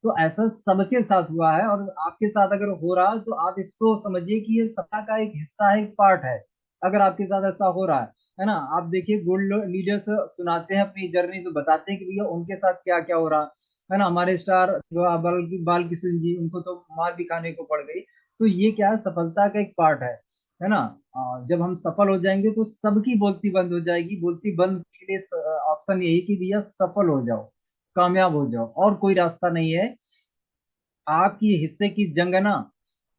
A: तो ऐसा सबके साथ हुआ है, और आपके साथ अगर हो रहा है तो आप इसको समझिए कि ये सत्ता का एक हिस्सा है, एक पार्ट है। अगर आपके साथ ऐसा हो रहा है ना, आप देखिए गोल्ड लीडर्स सुनाते हैं अपनी जर्नी, तो बताते हैं कि भैया उनके साथ क्या क्या हो रहा है ना। हमारे स्टार बाल किशन जी, उनको तो मार भी खाने को पड़ गई। तो ये क्या है, सफलता का एक पार्ट है ना। जब हम सफल हो जाएंगे तो सबकी बोलती बंद हो जाएगी। बोलती बंद के लिए ऑप्शन यही कि भैया सफल हो जाओ, कामयाब हो जाओ, और कोई रास्ता नहीं है। आपकी हिस्से की जंग है ना,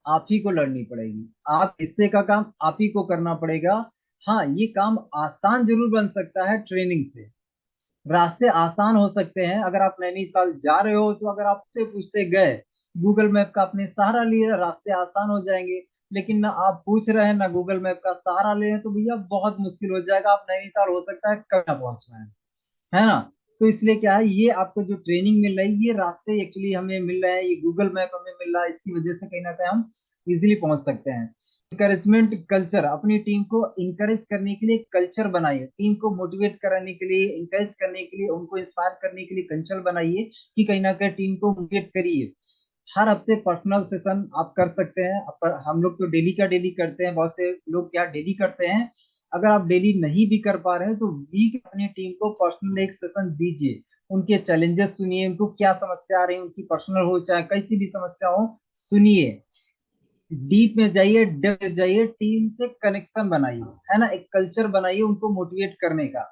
A: आप ही को लड़नी पड़ेगी। आप हिस्से का काम आप ही को करना पड़ेगा। हाँ, ये काम आसान जरूर बन सकता है ट्रेनिंग से, रास्ते आसान हो सकते हैं। अगर आप नैनीताल जा रहे हो तो अगर आपसे पूछते गए, गूगल मैप का आपने सहारा लिया, रास्ते आसान हो जाएंगे। लेकिन ना आप पूछ रहे हैं, ना गूगल मैप का सहारा ले रहे हैं, तो भैया बहुत मुश्किल हो जाएगा। आप नैनीताल हो सकता है कभी ना पहुंच पाए, है ना। तो इसलिए क्या है, ये आपको जो ट्रेनिंग मिल रही है, ये रास्ते एक्चुअली हमें मिल रहे हैं, ये गूगल मैप हमें मिल रहा है, इसकी वजह से कहीं ना कहीं हम इजिली पहुंच सकते हैं। इंकरेजमेंट कल्चर, अपनी टीम को इंकरेज करने के लिए कल्चर बनाइए, टीम को मोटिवेट कराने के लिए, इंकरेज करने के लिए, उनको इंस्पायर करने के लिए कल्चर बनाइए, कि कहीं ना कहीं टीम को मोटिवेट करिए। हर हफ्ते पर्सनल सेशन आप कर सकते हैं। पर हम लोग तो डेली का डेली करते हैं, बहुत से लोग क्या डेली करते हैं। अगर आप डेली नहीं भी कर पा रहे हैं तो वीक अपनी टीम को पर्सनल एक सेशन दीजिए, उनके चैलेंजेस सुनिए, उनको क्या समस्या आ रही है, उनकी पर्सनल हो चाहे कैसी भी समस्या हो, सुनिए, डीप में जाइए, डेप्थ में जाइए, टीम से कनेक्शन बनाइए, है ना, एक कल्चर बनाइए उनको मोटिवेट करने का,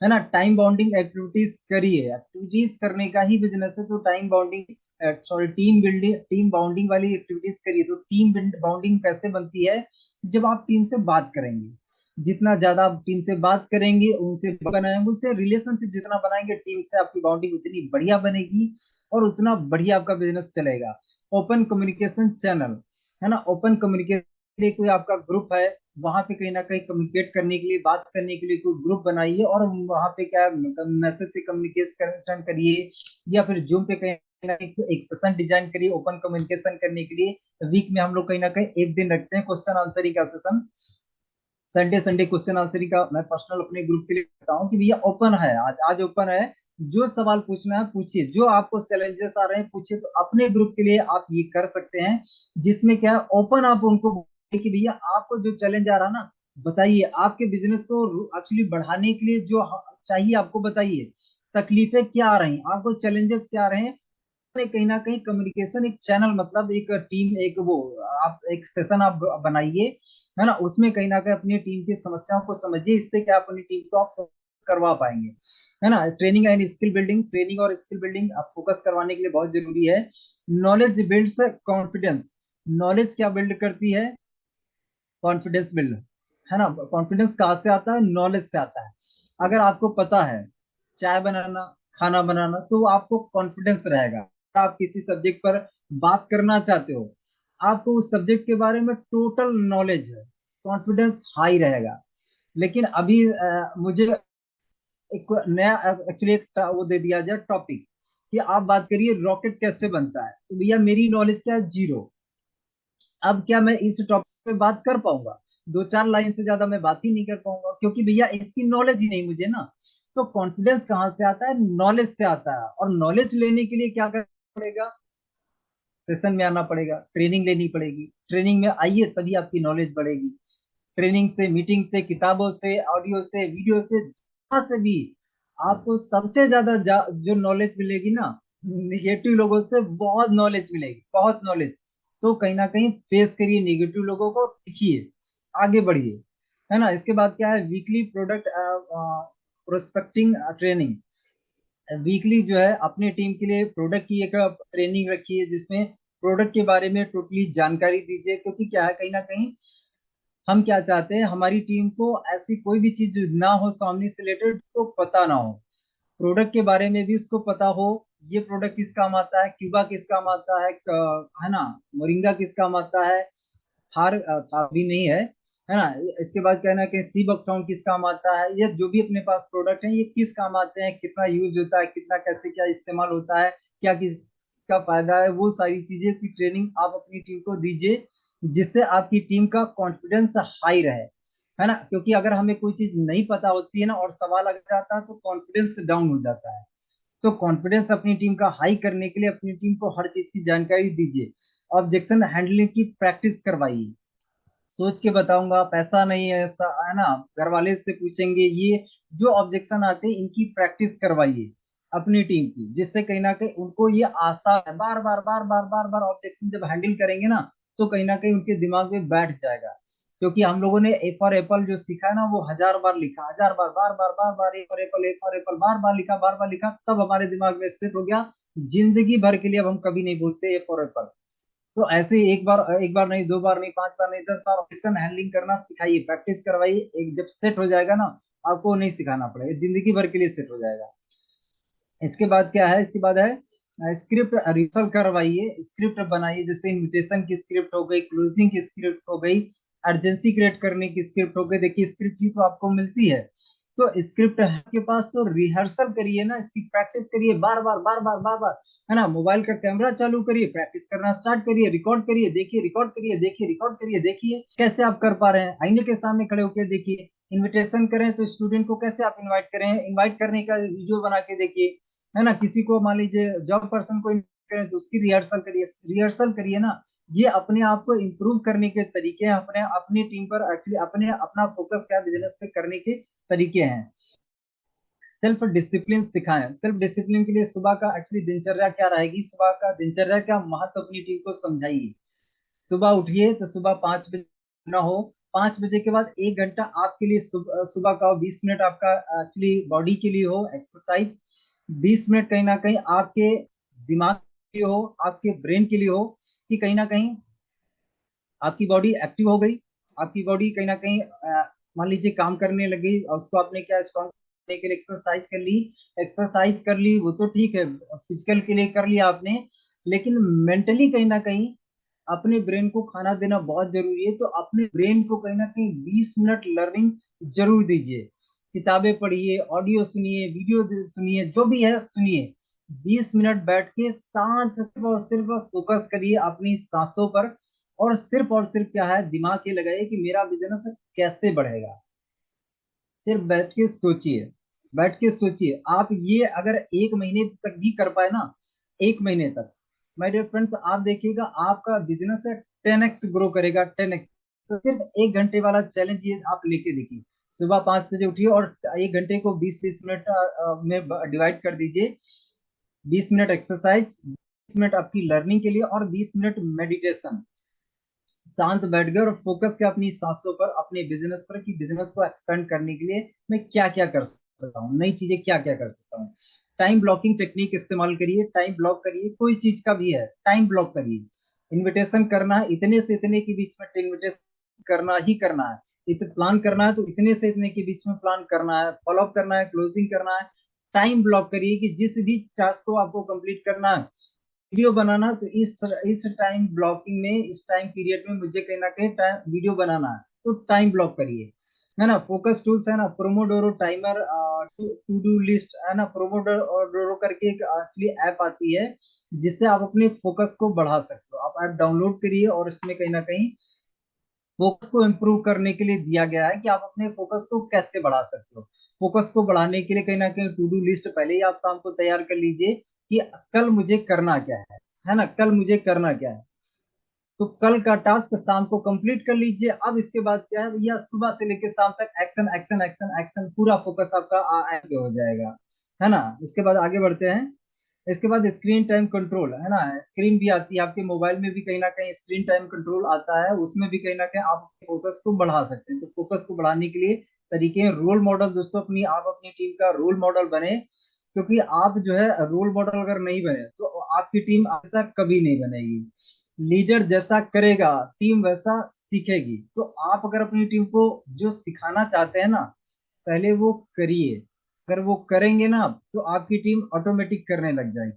A: है ना। टाइम बाउंडिंग एक्टिविटीज करिए, एक्टिविटीज करने का ही बिजनेस है, तो time bounding sorry team building, team bounding वाली एक्टिविटीज करिए। तो टीम बाउंडिंग कैसे बनती है? जब आप टीम से बात करेंगे, जितना ज्यादा आप टीम से बात करेंगे, उनसे बनाएंगे, उससे रिलेशनशिप जितना बनाएंगे टीम से, आपकी बाउंडिंग उतनी बढ़िया बनेगी और उतना बढ़िया आपका बिजनेस चलेगा। ओपन कम्युनिकेशन चैनल, है ना, ओपन कम्युनिकेशन के लिए कोई आपका ग्रुप है, वहां पे कहीं ना कहीं कम्युनिकेट करने के लिए, बात करने के लिए कोई ग्रुप बनाइए और वहां पे क्या मैसेज से कम्युनिकेशन करिए, या फिर जूम पे कहीं ना कहीं एक सेशन डिजाइन करिए ओपन कम्युनिकेशन करने के लिए। वीक में हम लोग कहीं ना कहीं एक दिन रखते हैं क्वेश्चन आंसर का session, Sunday Sunday question answer का। मैं पर्सनल अपने ग्रुप के लिए कहता हूँ कि भैया ओपन है, आज आज ओपन है, जो सवाल पूछना है पूछिए, जो आपको चैलेंजेस आ रहे हैं पूछिए। तो अपने ग्रुप के लिए आप ये कर सकते हैं, जिसमें क्या है, ओपन आप उनको बोलिए कि भैया आपको जो चैलेंज आ रहा है ना, बताइए, आपके बिजनेस को एक्चुअली बढ़ाने के लिए जो चाहिए आपको बताइए, तकलीफें क्या आ रही हैं, आपको चैलेंजेस क्या आ रहे हैं। कहीं ना कहीं कम्युनिकेशन एक चैनल, मतलब एक टीम, एक वो, आप एक सेशन आप बनाइए, है ना, उसमें कहीं ना कहीं अपनी टीम की समस्याओं को समझिए, इससे क्या अपनी टीम को आप करवा पाएंगे, है ना। Training and skill building, training और स्किल बिल्डिंग आप फोकस करवाने के लिए बहुत जरूरी है। नॉलेज बिल्ड्स कॉन्फिडेंस, नॉलेज क्या बिल्ड करती है? कॉन्फिडेंस बिल्ड, है ना। कॉन्फिडेंस कहाँ से आता है? नॉलेज से आता है। अगर आपको पता है चाय बनाना, खाना बनाना, तो आपको कॉन्फिडेंस रहेगा। अगर आप किसी सब्जेक्ट पर बात करना चाहते हो, आपको उस सब्जेक्ट के बारे में टोटल नॉलेज है, कॉन्फिडेंस हाई रहेगा। लेकिन अभी मुझे एक नया एक्चुअली एक वो दे दिया जाए टॉपिक कि आप बात करिए रॉकेट कैसे बनता है, तो भैया मेरी नॉलेज क्या है? जीरो। अब क्या मैं इस टॉपिक पे बात कर पाऊंगा? दो चार लाइन से ज्यादा मैं बात ही नहीं कर पाऊंगा, क्योंकि भैया इसकी नॉलेज ही नहीं मुझे ना। तो कॉन्फिडेंस कहाँ से आता है? नॉलेज से आता है। और नॉलेज लेने के लिए क्या करना पड़ेगा? सेशन में आना पड़ेगा, ट्रेनिंग लेनी पड़ेगी। ट्रेनिंग में आइए तभी आपकी नॉलेज बढ़ेगी। ट्रेनिंग से, मीटिंग से, किताबों से, ऑडियो से, वीडियो से, जहाँ से भी आपको सबसे ज्यादा जो नॉलेज मिलेगी ना, निगेटिव लोगों से बहुत नॉलेज मिलेगी, बहुत नॉलेज। तो कहीं ना कहीं फेस करिए निगेटिव लोगों को, लिखिए, आगे बढ़िए, है ना। इसके बाद क्या है? Weekly product prospecting training, weekly जो है अपने टीम के लिए प्रोडक्ट की एक ट्रेनिंग रखिए, जिसमें प्रोडक्ट के बारे में टोटली जानकारी दीजिए। क्योंकि क्या है, कहीं ना कहीं हम क्या चाहते हैं, हमारी टीम को ऐसी कोई भी चीज ना हो सामने से रिलेटेड तो पता ना हो, प्रोडक्ट के बारे में भी उसको पता हो। ये प्रोडक्ट किस काम आता है, क्यूबा किस काम आता है ना, मोरिंगा किस काम आता है, थार भी नहीं है ना। इसके बाद कहना कि सी बकथॉर्न किस काम आता है, ये जो भी अपने पास प्रोडक्ट है ये किस काम आते हैं, कितना यूज होता है, कितना कैसे क्या इस्तेमाल होता है, क्या किसका फायदा है, वो सारी चीजें की ट्रेनिंग आप अपनी टीम को दीजिए, जिससे आपकी टीम का कॉन्फिडेंस हाई रहे, है ना। क्योंकि अगर हमें कोई चीज नहीं पता होती है ना और सवाल आ जाता है, तो कॉन्फिडेंस डाउन हो जाता है। तो कॉन्फिडेंस अपनी टीम का हाई करने के लिए अपनी टीम को हर चीज की जानकारी दीजिए। ऑब्जेक्शन हैंडलिंग की प्रैक्टिस करवाइए, सोच के बताऊंगा, पैसा नहीं है, ऐसा है ना, घर वाले से पूछेंगे, ये जो ऑब्जेक्शन आते हैं इनकी प्रैक्टिस करवाइए अपनी टीम की, जिससे कहीं ना कहीं उनको ये आशा है, बार बार ऑब्जेक्शन जब हैंडल करेंगे ना, तो कहीं ना कहीं उनके दिमाग में बैठ जाएगा। क्योंकि हम लोगों ने ए फॉर एप्पल जो सीखा है ना, वो हजार बार लिखा, हजार बार, बार A for apple, A for apple, बार बार लिखा, तब हमारे दिमाग में सेट हो गया। जिंदगी भर के लिए अब हम कभी नहीं बोलते ए फॉर एप्पल। तो ऐसे ही एक बार नहीं, दो बार नहीं, पांच बार नहीं, 10 बार ऑब्जेक्शन हैंडलिंग करना सिखाइए, प्रैक्टिस करवाइए। एक जब सेट हो जाएगा ना, आपको नहीं सिखाना पड़ेगा, जिंदगी भर के लिए सेट हो जाएगा। इसके बाद क्या है? इसके बाद है स्क्रिप्ट रिहर्सल करवाइए, स्क्रिप्ट बनाइए, जैसे इनविटेशन की स्क्रिप्ट हो गई, क्लोजिंग की स्क्रिप्ट हो गई, अर्जेंसी क्रिएट करने की स्क्रिप्ट हो गई। देखिए स्क्रिप्ट की तो आपको मिलती है, तो स्क्रिप्ट है आपके पास, तो रिहर्सल करिए ना, इसकी प्रैक्टिस करिए, बार बार, है ना। मोबाइल का कैमरा चालू करिए, प्रैक्टिस करना स्टार्ट करिए, रिकॉर्ड करिए, देखिए, रिकॉर्ड करिए, देखिए, रिकॉर्ड करिए, देखिए कैसे आप कर पा रहे हैं। आईने के सामने खड़े होकर देखिए, इनविटेशन करें तो स्टूडेंट को कैसे आप इनवाइट करें, इनवाइट करने का वीडियो बना के देखिए, है ना। किसी को मान लीजिए जॉब पर्सन को करें तो उसकी रिहर्सल करिए, रिहर्सल करिए ना। ये अपने आप को इम्प्रूव करने के तरीके हैं, अपने अपनी टीम पर एक्चुअली अपने अपना फोकस क्या बिजनेस पे करने के तरीके हैं। सेल्फ डिसिप्लिन सिखाएं, सेल्फ डिसिप्लिन के लिए सुबह का एक्चुअली दिनचर्या क्या रहेगी, सुबह का दिनचर्या का महत्व अपनी टीम को समझाइए। सुबह उठिए तो सुबह 5 बजे ना हो, 5 बजे के बाद 1 घंटा आपके लिए सुबह का 20 मिनट आपका एक्चुअली बॉडी के लिए हो एक्सरसाइज। 20 मिनट कहीं ना कहीं आपके दिमाग लिए हो, आपके ब्रेन के लिए हो, कि कहीं ना कहीं आपकी बॉडी एक्टिव हो गई, आपकी बॉडी कहीं ना कहीं मान लीजिए काम करने लगी, और उसको आपने क्या स्ट्रॉन्ग करने के लिए एक्सरसाइज कर ली। एक्सरसाइज कर ली वो तो ठीक है, फिजिकल के लिए कर लिया आपने, लेकिन मेंटली कहीं ना कहीं अपने ब्रेन को खाना देना बहुत जरूरी है। तो अपने ब्रेन को कहीं ना कहीं 20 मिनट लर्निंग जरूर दीजिए। किताबें पढ़िए, ऑडियो सुनिए, वीडियो सुनिए, जो भी है सुनिए। 20 मिनट बैठ के शांत सिर्फ और सिर्फ फोकस करिए अपनी सांसों पर, और सिर्फ क्या है, दिमाग ये लगाइए कि मेरा बिजनेस कैसे बढ़ेगा। सिर्फ बैठ के सोचिए, बैठ के सोचिए। आप ये अगर 1 महीने तक भी कर पाए ना, 1 महीने तक, माय डियर फ्रेंड्स, आप देखिएगा आपका बिजनेस है 10x ग्रो करेगा, 10x। सिर्फ 1 घंटे वाला चैलेंज ये आप लेके देखिए। सुबह 5 बजे उठिए और 1 घंटे को 20-20 मिनट में डिवाइड कर दीजिए। 20 मिनट एक्सरसाइज, 20 मिनट आपकी लर्निंग के लिए, और 20 मिनट मेडिटेशन। शांत बैठ गए और फोकस किया अपनी सांसों पर, अपने बिजनेस पर, कि बिजनेस को एक्सपेंड करने के लिए मैं क्या क्या कर सकता हूँ, नई चीजें क्या क्या कर सकता हूँ। टाइम ब्लॉकिंग टेक्निक इस्तेमाल करिए, टाइम ब्लॉक करिए, कोई चीज का भी है टाइम ब्लॉक करिए। इनविटेशन करना है, इतने से इतने के बीच में इनविटेशन करना ही करना है। प्लान करना है तो इतने से इतने के बीच में प्लान करना है, फॉलोअप करना है, क्लोजिंग करना है। टाइम ब्लॉक करिए कि जिस भी टास्क को आपको कंप्लीट करना है, वीडियो बनाना, तो इस टाइम ब्लॉकिंग में, इस टाइम पीरियड में मुझे कहीं ना कहीं वीडियो बनाना है, तो टाइम ब्लॉक करिए। है ना, फोकस टूल्स है ना, pomodoro timer, to do list है ना, प्रोमोडोरो करके एक एक्चुअली ऐप आती है, जिससे आप अपने फोकस को बढ़ा सकते हो। आप ऐप डाउनलोड करिए, और इसमें कहीं ना कहीं फोकस को इम्प्रूव करने के लिए दिया गया है कि आप अपने फोकस को कैसे बढ़ा सकते हो। फोकस को बढ़ाने के लिए कहीं ना कहीं टू डू लिस्ट पहले ही आप शाम को तैयार कर लीजिए, कि कल मुझे करना क्या है ना, कल मुझे करना क्या है। तो कल का टास्क शाम को कंप्लीट कर लीजिए। अब इसके बाद क्या है भैया, सुबह से लेकर शाम तक एक्शन एक्शन एक्शन एक्शन, पूरा फोकस आपका पे हो जाएगा। है ना, इसके बाद आगे बढ़ते हैं। इसके बाद स्क्रीन टाइम कंट्रोल, है ना, स्क्रीन भी आती है आपके मोबाइल में भी, कहीं ना कहीं स्क्रीन टाइम कंट्रोल आता है, उसमें भी कहीं ना कहीं आप फोकस को बढ़ा सकते हैं। तो फोकस को बढ़ाने के लिए तरीके हैं। रोल मॉडल दोस्तों, आप अपनी टीम का रोल मॉडल बने, क्योंकि आप जो है रोल मॉडल अगर नहीं बने तो आपकी टीम ऐसा कभी नहीं बनेगी। लीडर जैसा करेगा, टीम वैसा सीखेगी। तो आप अगर अपनी टीम को जो सिखाना चाहते हैं ना, पहले वो करिए। अगर वो करेंगे ना, तो आपकी टीम ऑटोमेटिक करने लग जाएगी।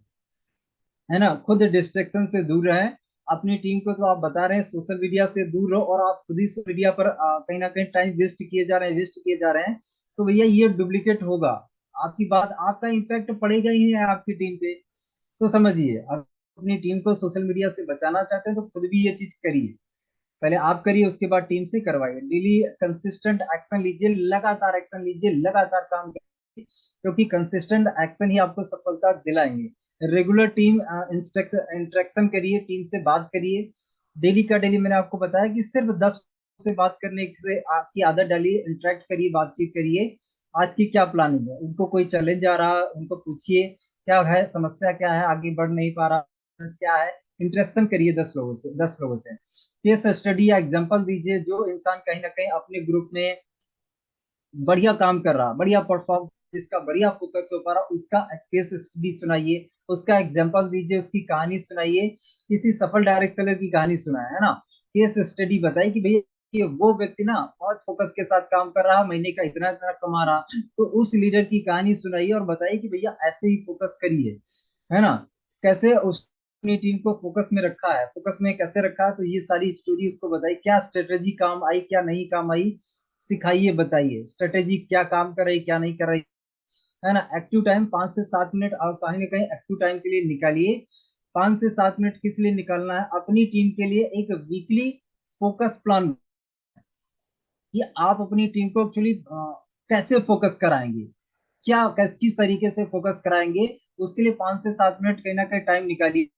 A: है ना, खुद डिस्ट्रैक्शन से दूर रहें। अपनी टीम को तो आप बता रहे हैं सोशल मीडिया से दूर रहो, और आप खुद ही सोशल मीडिया पर कहीं ना कहीं टाइम वेस्ट किए जा रहे हैं, वेस्ट किए जा रहे हैं। तो भैया ये डुप्लीकेट होगा। आपकी बात, आपका इम्पैक्ट पड़ेगा ही है आपकी टीम पे। तो समझिए, आप अपनी टीम को सोशल मीडिया से बचाना चाहते हैं तो खुद भी ये चीज करिए। पहले आप करिए, उसके बाद टीम से करवाइए। डेली कंसिस्टेंट एक्शन लीजिए, लगातार एक्शन लीजिए, लगातार काम करिए, क्योंकि कंसिस्टेंट एक्शन ही आपको सफलता दिलाएंगे। रेगुलर टीम इंटरेक्शन करिए, टीम से बात करिए। डेली का डेली मैंने आपको बताया कि सिर्फ 10 से बात करने से आपकी आदत डालिए, इंटरेक्ट करिए, बातचीत करिए। आज की क्या प्लानिंग है, उनको कोई चैलेंज आ रहा है उनको पूछिए, क्या है समस्या, क्या है, आगे बढ़ नहीं पा रहा, क्या है। इंटरेक्शन करिए 10 लोगों से, 10 लोगों से। केस स्टडी या एग्जांपल दीजिए, जो इंसान कहीं ना कहीं अपने ग्रुप में बढ़िया काम कर रहा, बढ़िया परफॉर्म, जिसका बढ़िया फोकस हो पा रहा, उसका केस स्टडी सुनाइए, उसका एग्जांपल दीजिए, उसकी कहानी सुनाइए। किसी सफल डायरेक्ट सेलर की कहानी सुनाए, है ना, केस स्टडी बताइए कि भैया कि वो व्यक्ति ना बहुत फोकस के साथ काम कर रहा, महीने का इतना इतना कमा रहा। तो उस लीडर की कहानी सुनाइए और बताइए कि भैया ऐसे ही फोकस करिए। है ना, कैसे उस अपनी टीम को फोकस में रखा है, फोकस में कैसे रखा है, तो ये सारी स्टोरी उसको बताइए। क्या स्ट्रेटेजी काम आई, क्या नहीं काम आई, सिखाइए, बताइए स्ट्रेटेजी क्या काम कर रही, क्या नहीं कर रही। है ना, एक्टिव टाइम 5 से 7 मिनट और कहीं ना कहीं एक्टिव टाइम के लिए निकालिए। 5 से 7 मिनट किस लिए निकालना है, अपनी टीम के लिए एक वीकली फोकस प्लान, कि आप अपनी टीम को एक्चुअली कैसे फोकस कराएंगे, किस तरीके से फोकस कराएंगे। उसके लिए 5 से 7 मिनट कहीं ना कहीं टाइम निकालिए।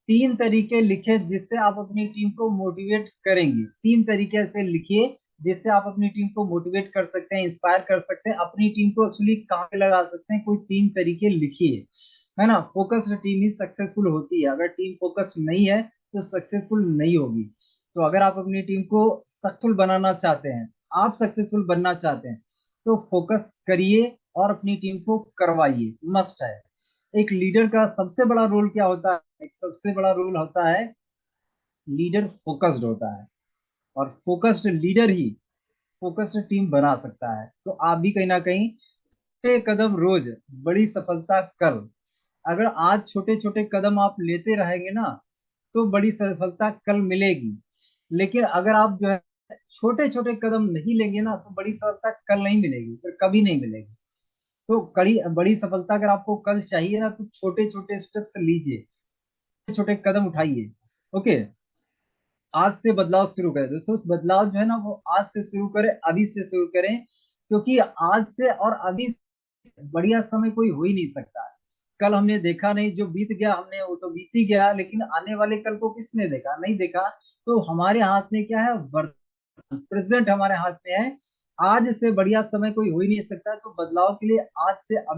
A: 3 तरीके लिखे जिससे आप अपनी टीम को मोटिवेट करेंगे, 3 तरीके से लिखिए जिससे आप अपनी टीम को मोटिवेट कर सकते हैं, इंस्पायर कर सकते हैं, अपनी टीम को एक्चुअली काम पे लगा सकते हैं। कोई 3 तरीके लिखिए। है ना, फोकस्ड टीम ही सक्सेसफुल होती है। अगर टीम फोकस नहीं है तो सक्सेसफुल नहीं होगी। तो अगर आप अपनी टीम को सक्सेसफुल बनाना चाहते हैं, आप सक्सेसफुल बनना चाहते हैं, तो फोकस करिए और अपनी टीम को करवाइए, मस्ट है। एक लीडर का सबसे बड़ा रोल क्या होता है? एक सबसे बड़ा रोल होता है, लीडर फोकस्ड होता है, और फोकस्ड लीडर ही फोकस्ड टीम बना सकता है। तो आप भी कहीं ना कहीं छोटे कदम रोज, बड़ी सफलता कल। अगर आज छोटे छोटे कदम आप लेते रहेंगे ना, तो बड़ी सफलता कल मिलेगी। लेकिन अगर आप जो है छोटे छोटे कदम नहीं लेंगे ना, तो बड़ी सफलता कल नहीं मिलेगी, फिर कभी नहीं मिलेगी। तो कड़ी बड़ी सफलता अगर आपको कल चाहिए ना, तो छोटे छोटे स्टेप्स लीजिए, छोटे छोटे कदम उठाइए। ओके। आज से बदलाव शुरू करें दोस्तों, बदलाव जो है ना वो आज से शुरू करें, अभी से शुरू करें, क्योंकि आज से और अभी से बढ़िया समय कोई हो ही नहीं सकता है। कल हमने देखा नहीं, जो बीत गया हमने वो तो बीत ही गया, लेकिन आने वाले कल को किसने देखा? नहीं देखा। तो हमारे हाथ में क्या है? प्रेजेंट हमारे हाथ में है। आज से बढ़िया समय कोई हो ही नहीं सकता, तो बदलाव के लिए आज से